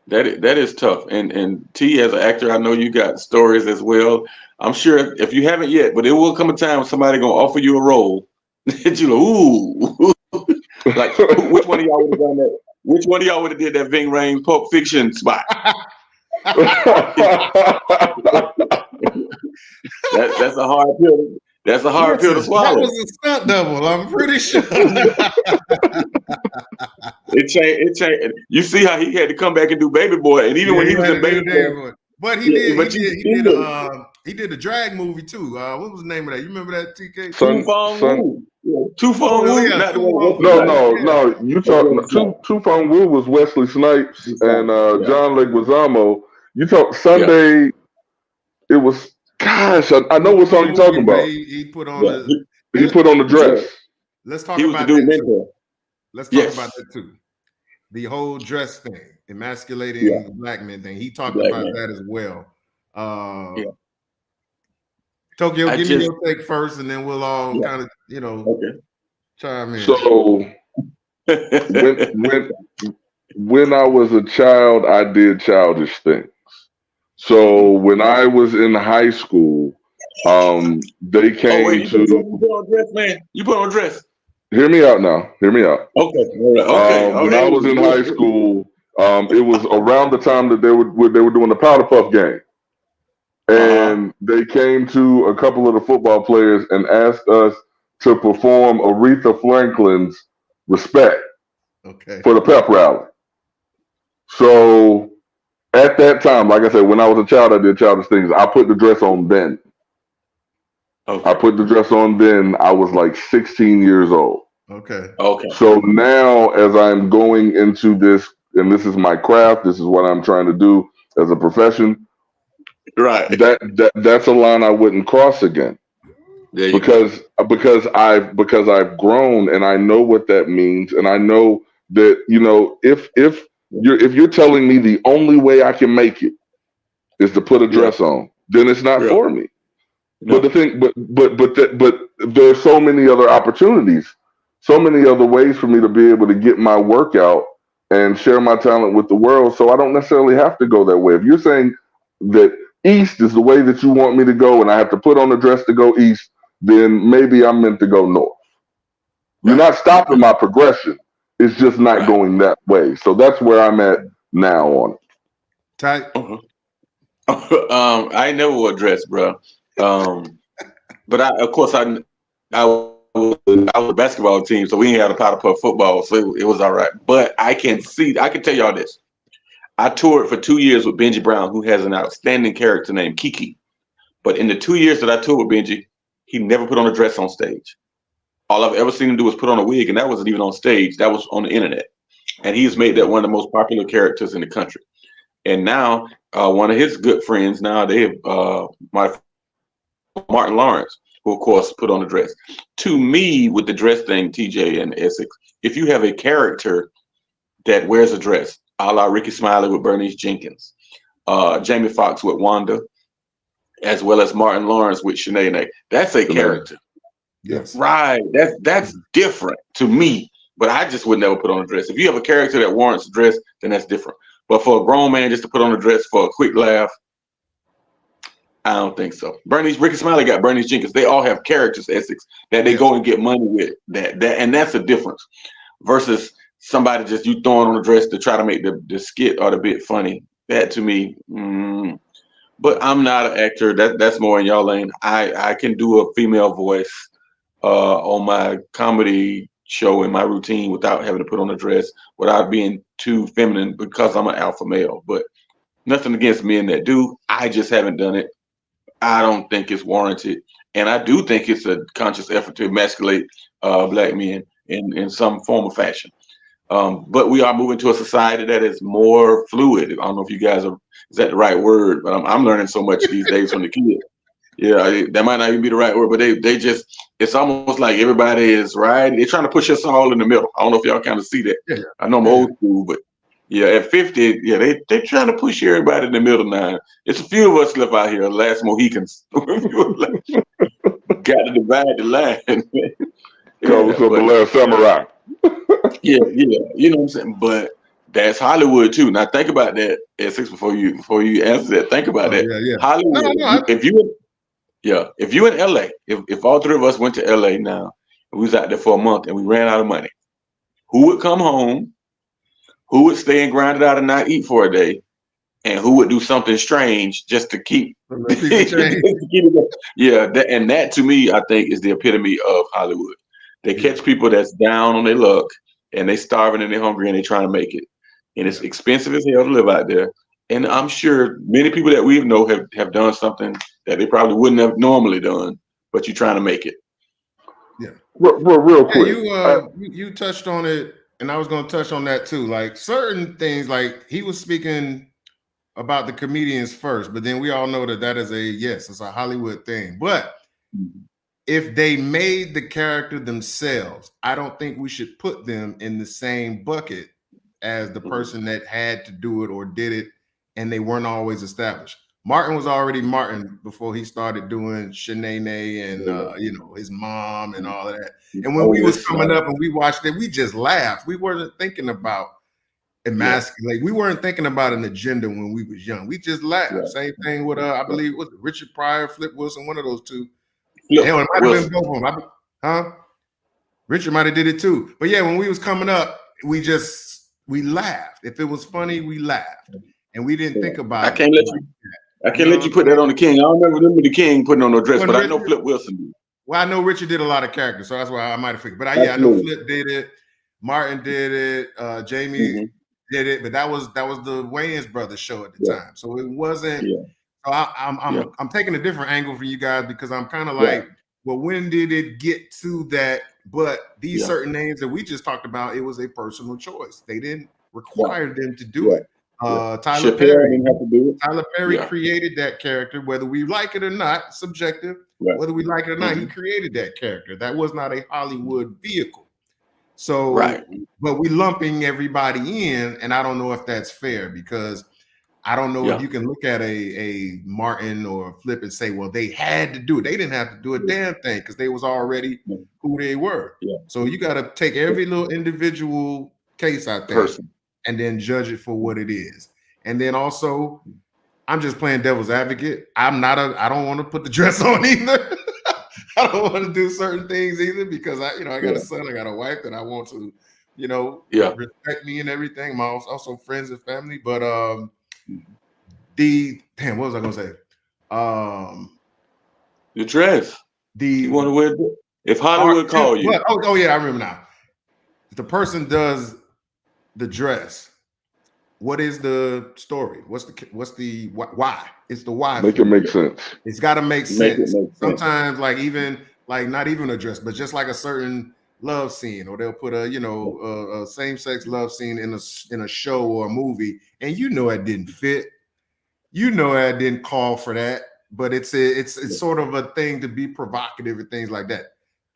That is tough. And T, as an actor, I know you got stories as well. I'm sure if you haven't yet, but it will come a time when somebody gonna offer you a role that you ooh, like which one of y'all would have done that? Which one of y'all would have did that Ving Rhames Pulp Fiction spot? That's a hard pill. That's a hard pill to swallow. That was a stunt double, I'm pretty sure. It changed. You see how he had to come back and do Baby Boy, and even when he was in Baby Boy, but he did a drag movie too. What was the name of that? You remember that, TK? Tu Fong Wu. No. You talk. Tu Fong Wu was Wesley Snipes and John Leguizamo. You talk Sunday. It was. Gosh, I know what song you're talking about. He put on the dress. Let's talk about that too. Let's talk about that too. The whole dress thing, emasculating the black men thing. He talked about that as well. Tokyo, give me your take first, and then we'll all kind of, chime in. So when I was a child, I did childish things. So when I was in high school, they came to. You put on a dress, man. You put on a dress. Hear me out now. Hear me out. Okay. When I was in high school, it was around the time that they were doing the Powder Puff game, and they came to a couple of the football players and asked us to perform Aretha Franklin's "Respect" for the pep rally. So. At that time, like I said, when I was a child, I did childish things. I put the dress on then. I put the dress on then. I was like 16 years old. Okay. So now, as I'm going into this, and this is my craft, this is what I'm trying to do as a profession. Right. That's a line I wouldn't cross again. Because I've grown and I know what that means, and I know that if you're telling me the only way I can make it is to put a dress on, then it's not for me. No. But the thing, but there's so many other opportunities, so many other ways for me to be able to get my work out and share my talent with the world. So I don't necessarily have to go that way. If you're saying that east is the way that you want me to go, and I have to put on a dress to go east, then maybe I'm meant to go north. You're not stopping my progression. It's just not going that way. So that's where I'm at now on it. Tight. I never wore a dress, bro. But I was a basketball team, so we ain't had a powder puff football, so it was all right. But I can tell y'all this. I toured for 2 years with Benji Brown, who has an outstanding character named Kiki. But in the 2 years that I toured with Benji, he never put on a dress on stage. all I've ever seen him do was put on a wig, and that wasn't even on stage. That was on the internet. And he's made that one of the most popular characters in the country. And now one of his good friends now, they have Martin Lawrence, who of course put on a dress. To me, with the dress thing, TJ and Essex, if you have a character that wears a dress, a la Ricky Smiley with Bernice Jenkins, Jamie Foxx with Wanda, as well as Martin Lawrence with Shanae, that's a character. Yes. Right. That's different to me. But I just would never put on a dress. If you have a character that warrants a dress, then that's different. But for a grown man just to put on a dress for a quick laugh, I don't think so. Ricky Smiley got Bernice Jenkins. They all have characters, Essex, that they go and get money with. And that's the difference. Versus somebody just you throwing on a dress to try to make the skit or the bit funny. That to me, but I'm not an actor. That's more in y'all lane. I can do a female voice on my comedy show in my routine without having to put on a dress, without being too feminine, because I'm an alpha male. But nothing against men that do. I just haven't done it. I don't think it's warranted, and I do think it's a conscious effort to emasculate black men in some form or fashion. But we are moving to a society that is more fluid. I don't know if you guys is that the right word, but I'm learning so much these days from the kids. Yeah, that might not even be the right word, but they just, it's almost like everybody is right. They're trying to push us all in the middle. I don't know if y'all kind of see that. Yeah. I know I'm old school, but yeah, at 50, yeah, they're trying to push everybody in the middle now. It's a few of us left out here, last Mohicans. Got to divide the line. Call us the last samurai. Yeah, you know what I'm saying? But that's Hollywood too. Now think about that, Essex, before you answer that. Think about that. Yeah. Hollywood. If you in LA, if all three of us went to LA now, and we was out there for a month and we ran out of money, who would come home? Who would stay and grind it out and not eat for a day? And who would do something strange just to keep that to me, I think, is the epitome of Hollywood. They catch people that's down on their luck and they starving and they're hungry and they're trying to make it. And it's expensive as hell to live out there. And I'm sure many people that we know have done something that they probably wouldn't have normally done, but you're trying to make it. Yeah. Real quick. You touched on it, and I was going to touch on that too. Like certain things, like he was speaking about the comedians first, but then we all know that is it's a Hollywood thing. But if they made the character themselves, I don't think we should put them in the same bucket as the person that had to do it or did it, and they weren't always established. Martin was already Martin before he started doing Shanae and his mom and all of that. And when we was coming up and we watched it, we just laughed. We weren't thinking about emasculate. We weren't thinking about an agenda when we was young. We just laughed. Yeah. Same thing with I believe was Richard Pryor, Flip Wilson, one of those two. Hell, it might have been both of them. Richard might have did it too. But yeah, when we was coming up, we laughed. If it was funny, we laughed, and we didn't think about it. I can't let you put that on the King. I don't remember the King putting on no dress, but I know Flip Wilson did. Well, I know Richard did a lot of characters, so that's why I might have figured. But I know Flip did it, Martin did it, Jamie did it, but that was the Wayans brothers show at the time, so it wasn't. Yeah. So I'm taking a different angle for you guys because I'm kind of like, well, when did it get to that? But these certain names that we just talked about, it was a personal choice. They didn't require them to do it. Tyler Perry didn't have to do it. Tyler Perry created that character, whether we like it or not, subjective. Whether we like it or not, he created that character. That was not a Hollywood vehicle. So, but we lumping everybody in, and I don't know if that's fair because I don't know if you can look at a Martin or Flip and say, well, they had to do it. They didn't have to do a damn thing because they was already who they were. So you got to take every little individual case out there and then judge it for what it is. And then also, I'm just playing devil's advocate. I don't want to put the dress on either. I don't want to do certain things either because I got a son, I got a wife that I want to, respect me and everything. I'm also friends and family, but what was I gonna say? The dress. You want to wear if Hollywood call you. Oh yeah, I remember now. If the person does the dress, what is the story? What's the why? It's the why. Make it make sense. It's got to make sense. Sometimes, like like not even a dress, but just like a certain love scene, or they'll put a same-sex love scene in a show or a movie, and it didn't fit. It didn't call for that, but it's sort of a thing to be provocative and things like that.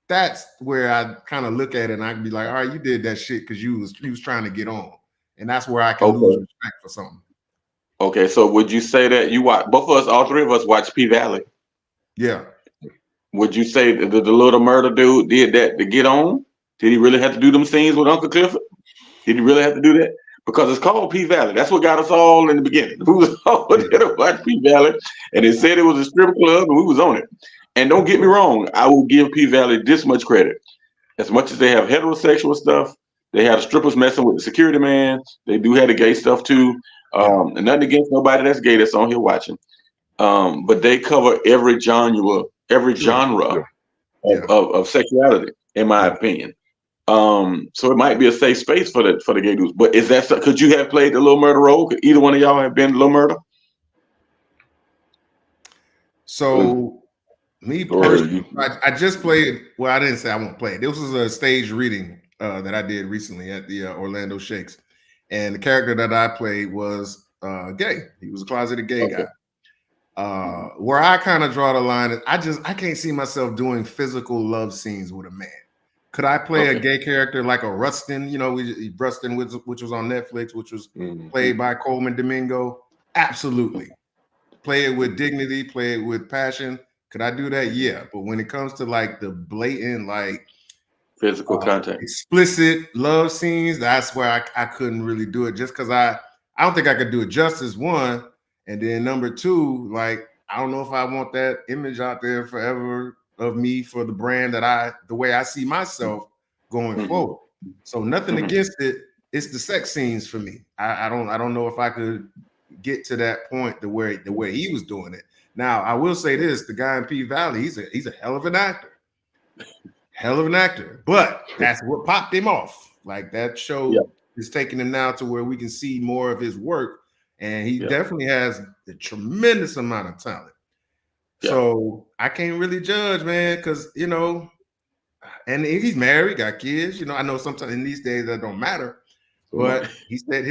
That's where I kind of look at it and I can be like, all right, you did that shit because you was trying to get on. And that's where I can lose respect for something. Okay, so would you say that you watch, both of us, all three of us watch P-Valley? Yeah. Would you say that the little murder dude did that to get on? Did he really have to do them scenes with Uncle Clifford? Did he really have to do that? Because it's called P-Valley. That's what got us all in the beginning. We was all there to watch P-Valley, and they said it was a strip club, and we was on it. And don't get me wrong, I will give P-Valley this much credit. As much as they have heterosexual stuff, they have strippers messing with the security man. They do have the gay stuff too. And nothing against nobody that's gay that's on here watching. But they cover every genre of sexuality, in my opinion. So it might be a safe space for the gay dudes. But is that, could you have played the Little Murder role? Could either one of y'all have been Little Murder? So me personally, I just played. Well, I didn't say I won't play it. This was a stage reading that I did recently at the Orlando Shakes, and the character that I played was gay. He was a closeted gay guy. Where I kind of draw the line is I can't see myself doing physical love scenes with a man. Could I play a gay character like a Rustin? Rustin, which was on Netflix, which was played by Coleman Domingo. Absolutely. Play it with dignity, play it with passion. Could I do that? Yeah. But when it comes to like the blatant, like physical contact, explicit love scenes, that's where I couldn't really do it, just because I don't think I could do it justice, one. And then number two, like, I don't know if I want that image out there forever of me for the brand the way I see myself going forward. So nothing against it. It's the sex scenes for me. I don't know if I could get to that point the way he was doing it. Now, I will say this, the guy in P-Valley, he's a hell of an actor. Hell of an actor. But that's what popped him off. Like, that show is taking him now to where we can see more of his work. And he definitely has a tremendous amount of talent. So I can't really judge, man, because, and he's married, got kids. I know sometimes in these days that don't matter. But he said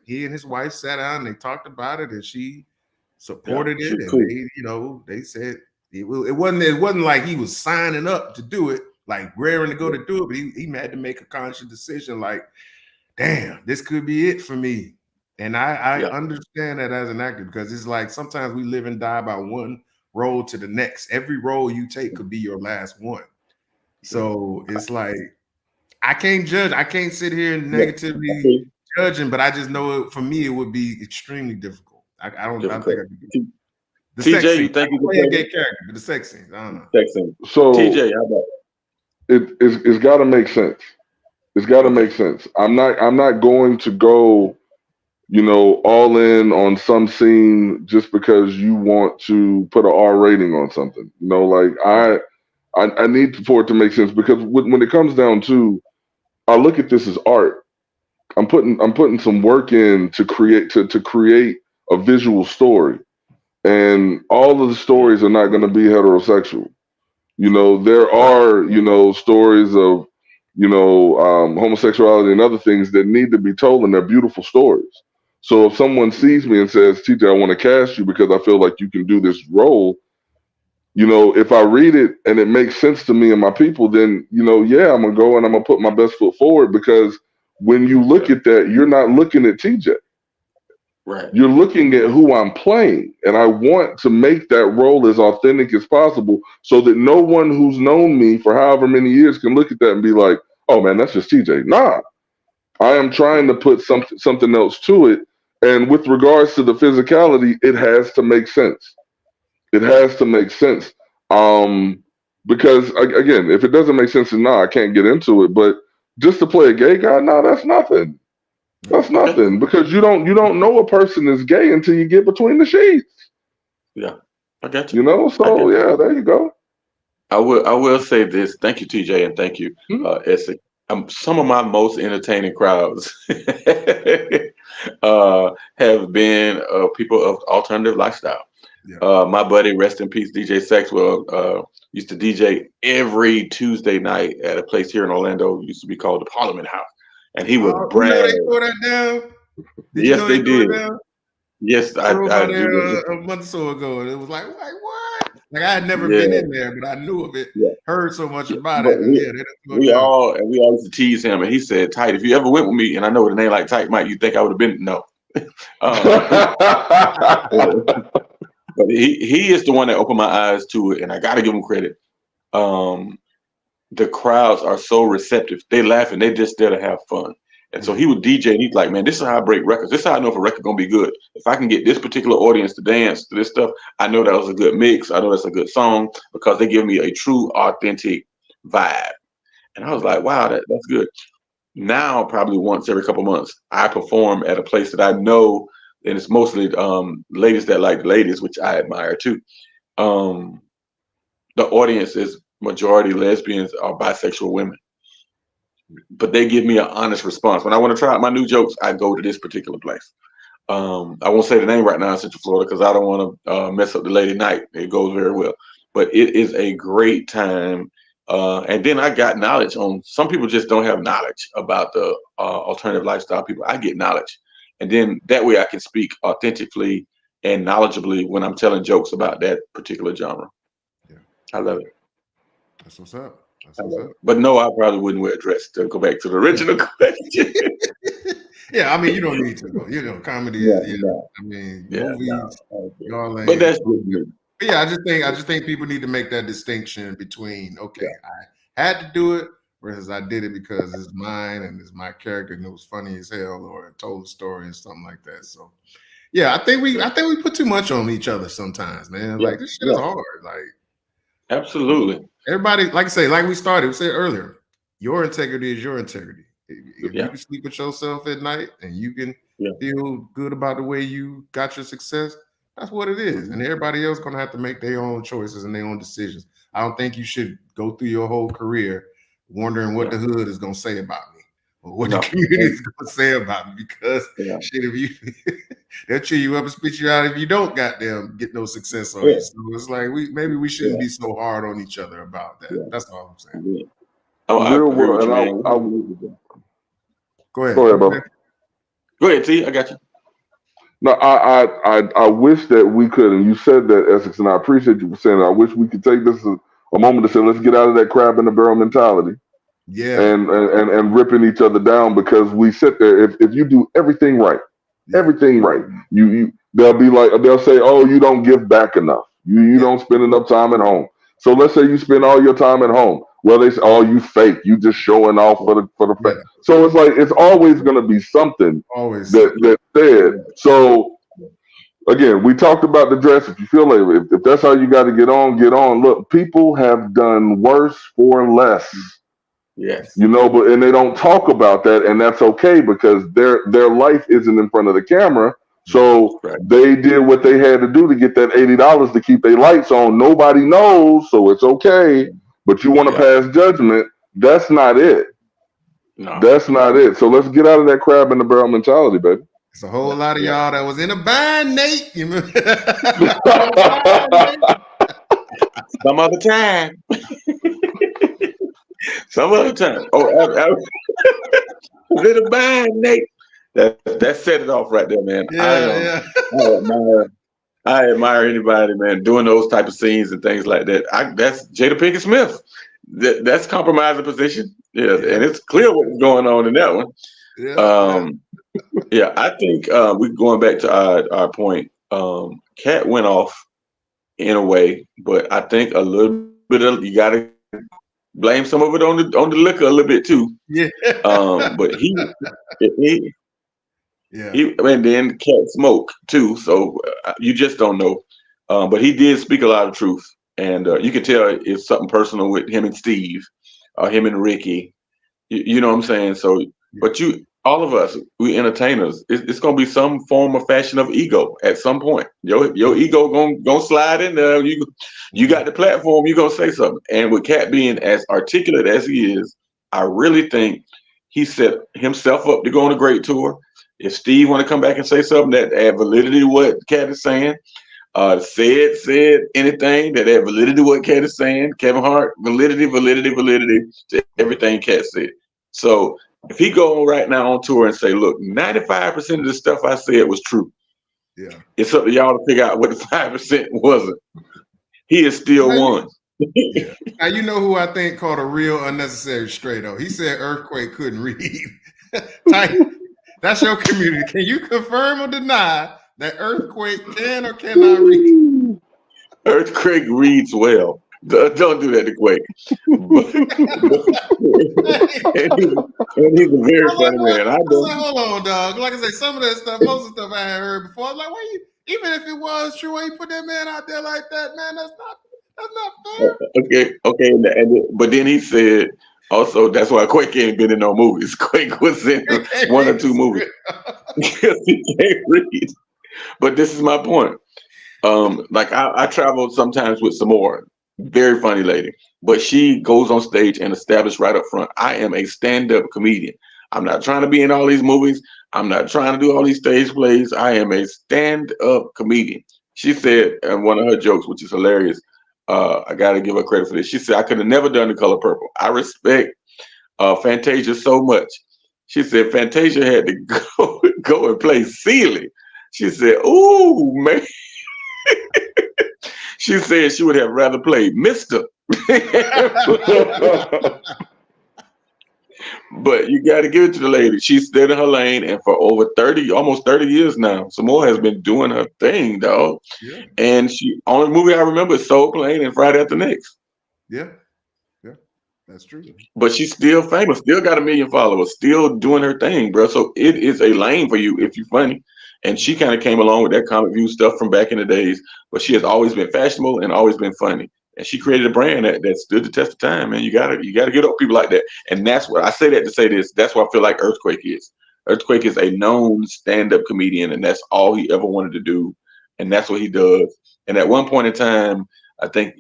he and his wife sat down and they talked about it, and she supported it. And they said it wasn't like he was signing up to do it, like raring to go to do it, but he had to make a conscious decision, like, damn, this could be it for me. And I understand that as an actor, because it's like sometimes we live and die by one role to the next. Every role you take could be your last one. So it's like, I can't judge. I can't sit here and negatively judging, but I just know for me it would be extremely difficult. I don't think I could do it. The TJ, sex you think you play a gay character, but the sex scenes, I don't know. Sex scene. So TJ, how about it's got to make sense. It's got to make sense. I'm not going to go, all in on some scene just because you want to put an R rating on something. Like I need for it to make sense, because when it comes down to, I look at this as art. I'm putting some work in to create a visual story, and all of the stories are not going to be heterosexual. There are stories of homosexuality and other things that need to be told, and they're beautiful stories. So if someone sees me and says, TJ, I want to cast you because I feel like you can do this role, if I read it and it makes sense to me and my people, then, I'm going to go and I'm going to put my best foot forward, because when you look at that, you're not looking at TJ. Right. You're looking at who I'm playing. And I want to make that role as authentic as possible, so that no one who's known me for however many years can look at that and be like, oh man, that's just TJ. Nah, I am trying to put something else to it. And with regards to the physicality, it has to make sense. It has to make sense. Because again, if it doesn't make sense, then I can't get into it. But just to play a gay guy, that's nothing. That's nothing, because you don't know a person is gay until you get between the sheets. Yeah, I got you. So there you go. I will say this. Thank you, TJ, and thank you, Essex. Some of my most entertaining crowds have been people of alternative lifestyle. My buddy, rest in peace, DJ Sexwell, used to DJ every Tuesday night at a place here in Orlando. It used to be called the Parliament House, and he would You know brag. they tore that down. Yes, they did. Down? Yes, I drove by there do. a month or so ago, and it was like what? Like I had never Yeah. been in there, but I knew of it. Yeah. Heard so much about But it. And we all used to tease him, and he said, "Tight, if you ever went with me, and I know with a name like Tight Mike, you think I would have been no." But he is the one that opened my eyes to it, and I got to give him credit. The crowds are so receptive; they laughing, they just there to have fun. And so he would DJ, and he's like, "Man, this is how I break records. This is how I know if a record gonna be good. If I can get this particular audience to dance to this stuff, I know that was a good mix. I know that's a good song because they give me a true, authentic vibe." And I was like, "Wow, that's good." Now, probably once every couple months, I perform at a place that I know, and it's mostly ladies that like ladies, which I admire too. The audience is majority lesbians or bisexual women. But they give me an honest response. When I want to try out my new jokes, I go to this particular place. I won't say the name right now in Central Florida because I don't want to mess up the lady night. It goes very well. But it is a great time. And then I got knowledge on, some people just don't have knowledge about the alternative lifestyle people. I get knowledge. And then that way I can speak authentically and knowledgeably when I'm telling jokes about that particular genre. Yeah. I love it. That's what's up. But no, I probably wouldn't wear a dress. To go back to the original question. Yeah, I mean, you don't need to. Comedy. Movies. Y'all ain't. But that's good. But yeah, I just think people need to make that distinction between I had to do it versus I did it because it's mine and it's my character and it was funny as hell or it told a story and something like that. So yeah, I think we put too much on each other sometimes, man. Like this shit is hard. Like absolutely. Everybody, like I say, like we said earlier, your integrity is your integrity. If you can sleep with yourself at night and you can feel good about the way you got your success, that's what it is. And everybody else gonna have to make their own choices and their own decisions. I don't think you should go through your whole career wondering what the hood is gonna say about me or what the community is gonna say about me because shit, if you they'll chew you up and spit you out if you don't goddamn get no success on you. So it's like maybe we shouldn't be so hard on each other about that. That's all I'm saying. Yeah. Real world, and go ahead. Go ahead, brother. Go ahead, T. I got you. No, I wish that we could, and you said that, Essex, and I appreciate you for saying that. I wish we could take this as a moment to say, let's get out of that crab in the barrel mentality. Yeah. And ripping each other down because we sit there. If you do everything right, they'll say, oh, you don't give back enough. You don't spend enough time at home. So let's say you spend all your time at home. Well, they say, oh, you fake. You just showing off for the fact. So it's like it's always going to be something that's said. So again, we talked about the dress. If you feel like if that's how you got to get on, get on. Look, people have done worse for less. Yes. But and they don't talk about that, and that's okay because their life isn't in front of the camera. So they did what they had to do to get that $80 to keep their lights on. Nobody knows, so it's okay. But you want to pass judgment. That's not it. No. That's not it. So let's get out of that crab in the barrel mentality, baby. It's a whole lot of y'all that was in a bind, Nate. Some other time. Some other time. Oh, little bind, Nate. That set it off right there, man. I admire anybody, man, doing those type of scenes and things like that. That's Jada Pinkett Smith. That's compromising position. Yeah, and it's clear what's going on in that one. I think we're going back to our point. Katt went off in a way, but I think a little bit of you got to blame some of it on the liquor a little bit too. Yeah. But he and then Katt smoke too, so you just don't know. But he did speak a lot of truth, and you can tell it's something personal with him and Steve, or him and Ricky. You know what I'm saying? So, but all of us, we entertainers. It's gonna be some form or fashion of ego at some point. Your ego gonna slide in there. You got the platform. You gonna say something. And with Katt being as articulate as he is, I really think he set himself up to go on a great tour. If Steve want to come back and say something that add validity to what Katt is saying, said anything that had validity to what Katt is saying. Kevin Hart, validity to everything Katt said. So if he go on right now on tour and say, look, 95% of the stuff I said was true. Yeah. It's up to y'all to figure out what the 5% wasn't. He is still won. Yeah. Now you know who I think called a real unnecessary stray though. He said Earthquake couldn't read. That's your community. Can you confirm or deny that Earthquake can or cannot read? Earthquake reads well. Don't do that to Quake. And he's a very funny man. Hold on, dog. Like I say, some of that stuff, most of the stuff I had heard before. I was like, why you? Even if it was true, why you put that man out there like that, man? That's not fair. Okay. But then he said also that's why Quake ain't been in no movies. Quake was in one or two movies because he can't read. But this is my point. Like I traveled sometimes with Samora, very funny lady, but she goes on stage and established right up front, I am a stand-up comedian. I'm not trying to be in all these movies. I'm not trying to do all these stage plays. I am a stand-up comedian. She said in one of her jokes, which is hilarious, I got to give her credit for this. She said, I could have never done The Color Purple. I respect Fantasia so much. She said Fantasia had to go and play Celie. She said, ooh, man. She said she would have rather played Mr. But you got to give it to the lady. She's stayed in her lane, and for over almost 30 years now, Samoa has been doing her thing, dog. Yeah. And she only movie I remember is Soul Plane and Friday After Next. Yeah, that's true. But she's still famous, still got 1 million followers, still doing her thing, bro. So it is a lane for you if you're funny. And she kind of came along with that comic view stuff from back in the days, but she has always been fashionable and always been funny. And she created a brand that stood the test of time, man. You gotta get up people like that. And that's what I say that to say this. That's what I feel like Earthquake is. Earthquake is a known stand-up comedian, and that's all he ever wanted to do. And that's what he does. And at one point in time, I think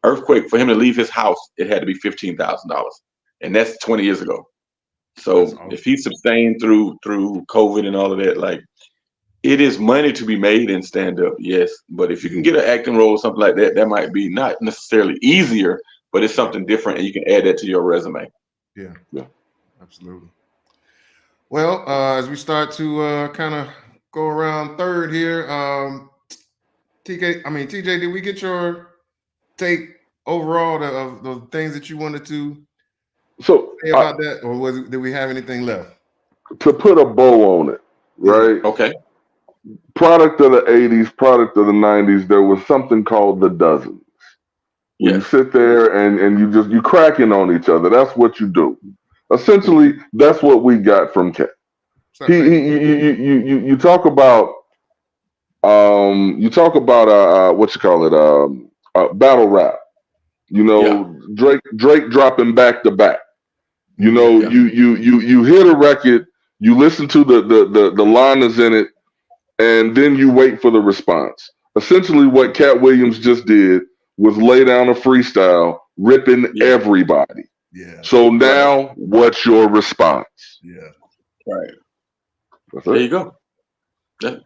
Earthquake, for him to leave his house, it had to be $15,000. And that's 20 years ago. So awesome. If he sustained through COVID and all of that, like, it is money to be made in stand-up, yes. But if you can get an acting role or something like that, that might be not necessarily easier, but it's something different, and you can add that to your resume. Yeah, absolutely. Well, as we start to kind of go around third here, TJ, did we get your take overall of the things that you wanted to say about that, or did we have anything left? To put a bow on it, right? Okay. Product of the 80s, product of the 90s, there was something called the dozens. Yeah. You sit there and you cracking on each other. That's what you do. Essentially, that's what we got from Katt. You talk about what you call it, battle rap. You know, Drake dropping back to back. You know, you hit a record, you listen to the liners in it, and then you wait for the response. Essentially, what Katt Williams just did was lay down a freestyle, ripping everybody. Yeah. So now, what's your response? Yeah. Right. There you go.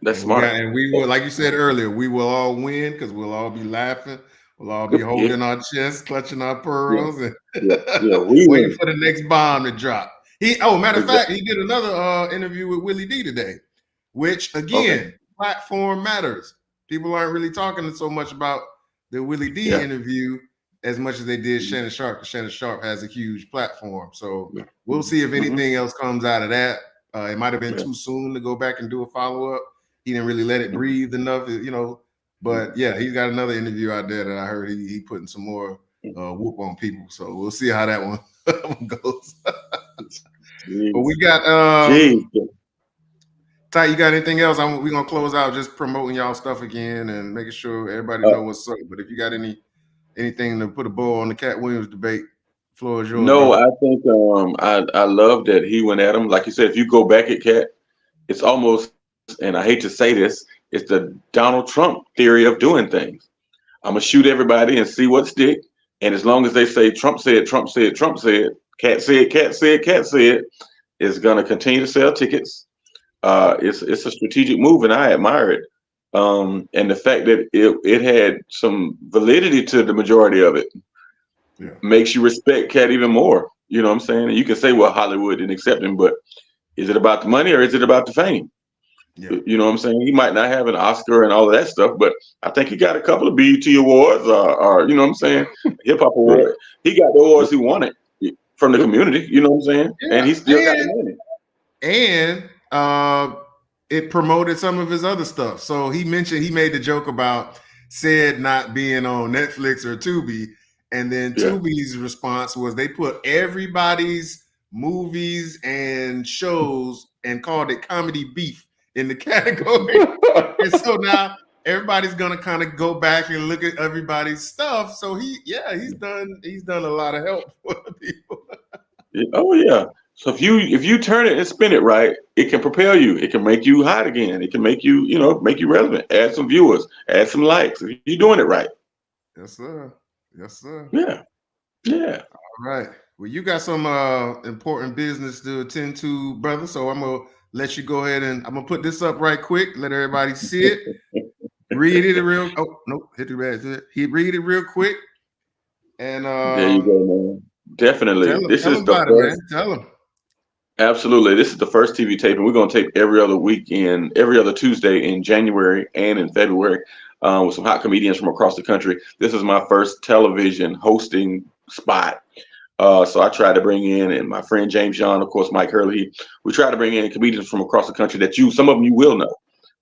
That's smart. And we will, like you said earlier, we will all win because we'll all be laughing. We'll all be holding our chests, clutching our pearls, and waiting for the next bomb to drop. Matter of fact, he did another interview with Willie D today. Which again, platform matters. People aren't really talking so much about the Willie D interview as much as they did Shannon Sharp, because Shannon Sharp has a huge platform. So we'll see if anything else comes out of that. It might have been too soon to go back and do a follow-up. He didn't really let it breathe enough, you know. But yeah, he's got another interview out there that I heard he putting some more whoop on people. So we'll see how that one goes. But we got Ty, you got anything else? We're gonna close out just promoting y'all stuff again and making sure everybody know what's up. But if you got anything to put a bow on the Katt Williams debate, floor is yours. No, I think I love that he went at him. Like you said, if you go back at Katt, it's almost, and I hate to say this, it's the Donald Trump theory of doing things. I'm gonna shoot everybody and see what stick. And as long as they say Trump said, Trump said, Trump said, Katt said, Katt said, Katt said, it's gonna continue to sell tickets. It's a strategic move, and I admire it. And the fact that it had some validity to the majority of it makes you respect Katt even more. You know what I'm saying? And you can say, well, Hollywood didn't accept him, but is it about the money or is it about the fame? Yeah. You know what I'm saying? He might not have an Oscar and all of that stuff, but I think he got a couple of BET awards, or you know what I'm saying, hip hop award. He got the awards he wanted from the community. You know what I'm saying? Yeah. And he still got the money. And it promoted some of his other stuff. So he made the joke about said not being on Netflix or Tubi, and then Tubi's response was they put everybody's movies and shows and called it comedy beef in the category. And so now everybody's gonna kind of go back and look at everybody's stuff. So he's done a lot of help for the people. Oh yeah. So if you turn it and spin it right, it can propel you. It can make you hot again. It can make you, make you relevant. Add some viewers, add some likes. If you're doing it right. Yes, sir. Yes, sir. Yeah. Yeah. All right. Well, you got some important business to attend to, brother. So I'm gonna let you go ahead and I'm gonna put this up right quick. Let everybody see it. Read it real. Oh no, hit the red. He read it real quick. And there you go, man. Definitely. This is the first. Tell him. Absolutely. This is the first TV taping. We're going to tape every other weekend, every other Tuesday in January and in February with some hot comedians from across the country. This is my first television hosting spot. So I tried to bring in, and my friend Jamison, of course, Mike Hurley, we try to bring in comedians from across the country that some of them you will know.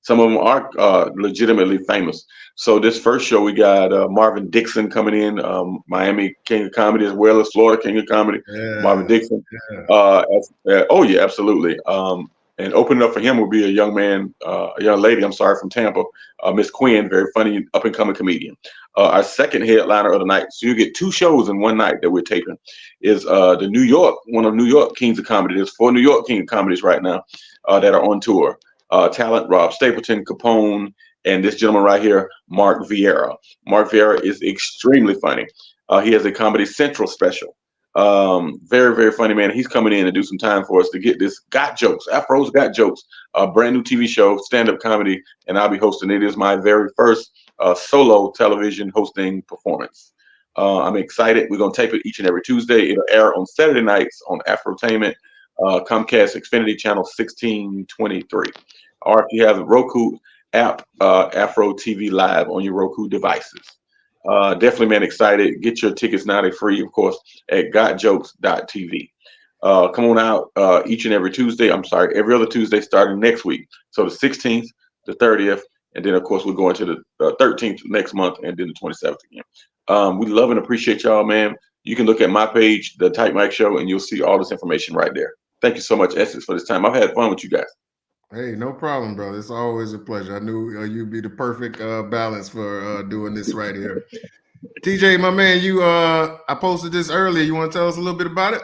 Some of them are legitimately famous. So this first show, we got Marvin Dixon coming in, Miami King of Comedy, as well as Florida King of Comedy, Marvin Dixon. Yeah. Oh yeah, absolutely. And opening up for him will be a young lady, from Tampa, Miss Quinn, very funny, up and coming comedian. Our second headliner of the night, so you get two shows in one night that we're taping, is one of New York Kings of Comedy. There's 4 New York King of Comedies right now that are on tour. Talent, Rob Stapleton, Capone, and this gentleman right here, Mark Vieira. Mark Vieira is extremely funny. He has a Comedy Central special. Very, very funny, man. He's coming in to do some time for us to get this Got Jokes, Afro's Got Jokes, a brand new TV show, stand-up comedy, and I'll be hosting it. It is my very first solo television hosting performance. I'm excited. We're going to tape it each and every Tuesday. It'll air on Saturday nights on Afrotainment, Comcast Xfinity Channel 1623. Or if you have a Roku app, Afro TV Live on your Roku devices. Definitely, man, excited. Get your tickets now. They're free, of course, at gotjokes.tv. Come on out each and every Tuesday. Every other Tuesday starting next week. So the 16th, the 30th, and then, of course, we're going to the 13th next month, and then the 27th again. We love and appreciate y'all, man. You can look at my page, The Type Mike Show, and you'll see all this information right there. Thank you so much, Essex, for this time. I've had fun with you guys. Hey, no problem, brother. It's always a pleasure. I knew you'd be the perfect balance for doing this right here. TJ, my man, I posted this earlier. You want to tell us a little bit about it?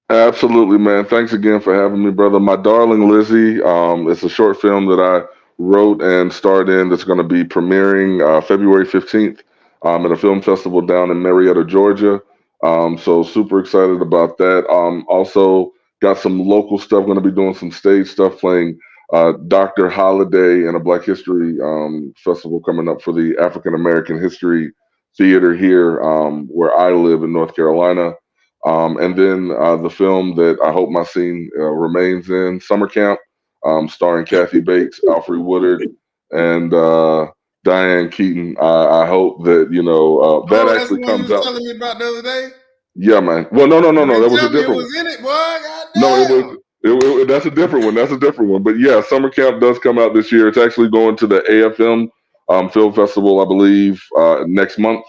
Absolutely, man. Thanks again for having me, brother. My Darling Lizzie. It's a short film that I wrote and starred in that's going to be premiering February 15th at a film festival down in Marietta, Georgia. So super excited about that. Also got some local stuff. Going to be doing some stage stuff, playing Dr. Holiday and a Black History festival coming up for the African American History Theater here where I live in North Carolina. And then the film that I hope my scene remains in, Summer Camp, starring Kathy Bates, Alfred Woodard, and Diane Keaton. I hope that, that actually comes out. Telling me about the other day? Yeah, man. Well, no. That was a different one. It was in it, boy. God No, damn. it was. That's a different one. That's a different one. But yeah, Summer Camp does come out this year. It's actually going to the AFM Film Festival, I believe, next month.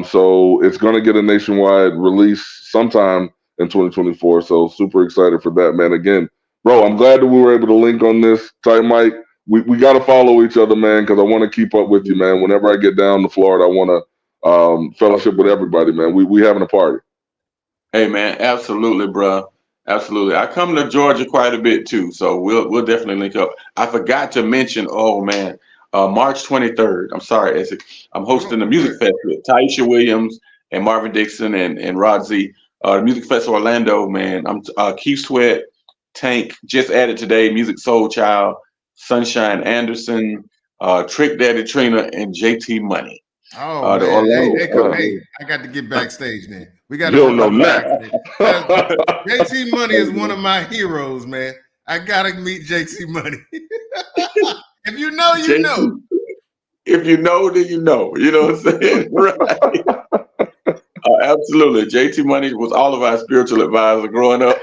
So it's going to get a nationwide release sometime in 2024. So super excited for that, man. Again, bro, I'm glad that we were able to link on this. Type Mike, we got to follow each other, man, because I want to keep up with you, man. Whenever I get down to Florida, I want to fellowship with everybody, man. We having a party. Hey, man, absolutely, bro. Absolutely. I come to Georgia quite a bit too, so we'll definitely link up. I forgot to mention, March 23rd. I'm sorry, Essex. I'm hosting the music fest with Taisha Williams and Marvin Dixon and Rod Z. The Music Festival Orlando, man. I'm Keith Sweat, Tank, just added today, Music Soul Child, Sunshine Anderson, Trick Daddy Trina, and JT Money. Oh The man, Orlando. hey, I got to get backstage then. We got You to don't know nothing. JT Money is one of my heroes, man. I gotta meet JT Money. If you know, you JT, know. if you know, then you know. You know what I'm saying? Right. Absolutely. JT Money was all of our spiritual advisor growing up.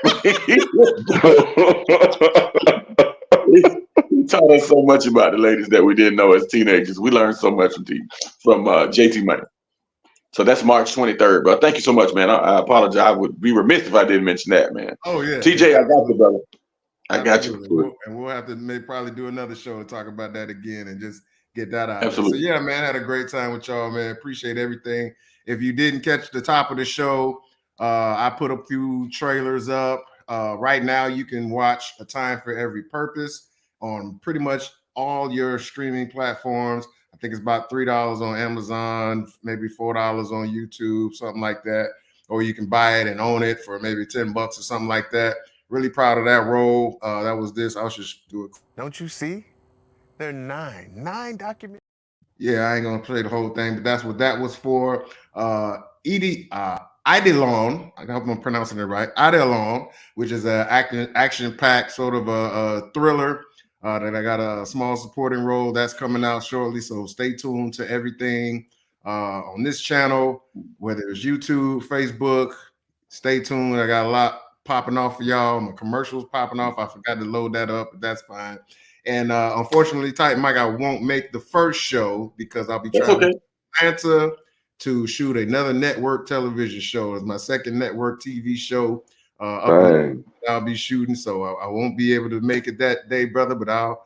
He taught us so much about the ladies that we didn't know as teenagers. We learned so much from JT Money. So that's March 23rd. But thank you so much, man. I apologize. I would be remiss if I didn't mention that, man. Oh yeah. TJ, I got you, brother. I got Absolutely. you. And we'll have to probably do another show and talk about that again and just get that out Absolutely. there. So yeah, man, I had a great time with y'all, man. Appreciate everything. If you didn't catch the top of the show, I put a few trailers up. Right now, you can watch A Time for Every Purpose on pretty much all your streaming platforms. I think it's about $3 on Amazon, maybe $4 on YouTube, something like that. Or you can buy it and own it for maybe $10 or something like that. Really proud of that role. That was this. I should do it. Don't you see? There are nine documents. Yeah, I ain't gonna play the whole thing, but that's what that was for. Idelon, I hope I'm pronouncing it right. Idelon, which is an action-packed sort of a thriller that I got a small supporting role that's coming out shortly. So stay tuned to everything on this channel, whether it's YouTube, Facebook. Stay tuned. I got a lot popping off for y'all. My commercials popping off. I forgot to load that up, but that's fine. And unfortunately, Tight Mike, I won't make the first show because I'll be trying to Atlanta to shoot another network television show. It's my second network TV show I'll be shooting, so I won't be able to make it that day, brother. But I'll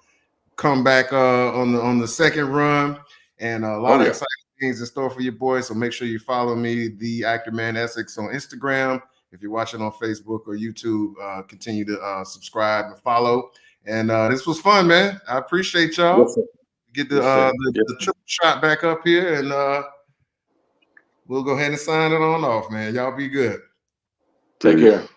come back on the second run, and a lot of exciting things in store for you boys. So make sure you follow me, the Actor Man Essex, on Instagram. If you're watching on Facebook or YouTube, continue to subscribe and follow. And this was fun, man. I appreciate y'all. Yes, get the triple shot back up here, and we'll go ahead and sign it on off, man. Y'all be good. Take care.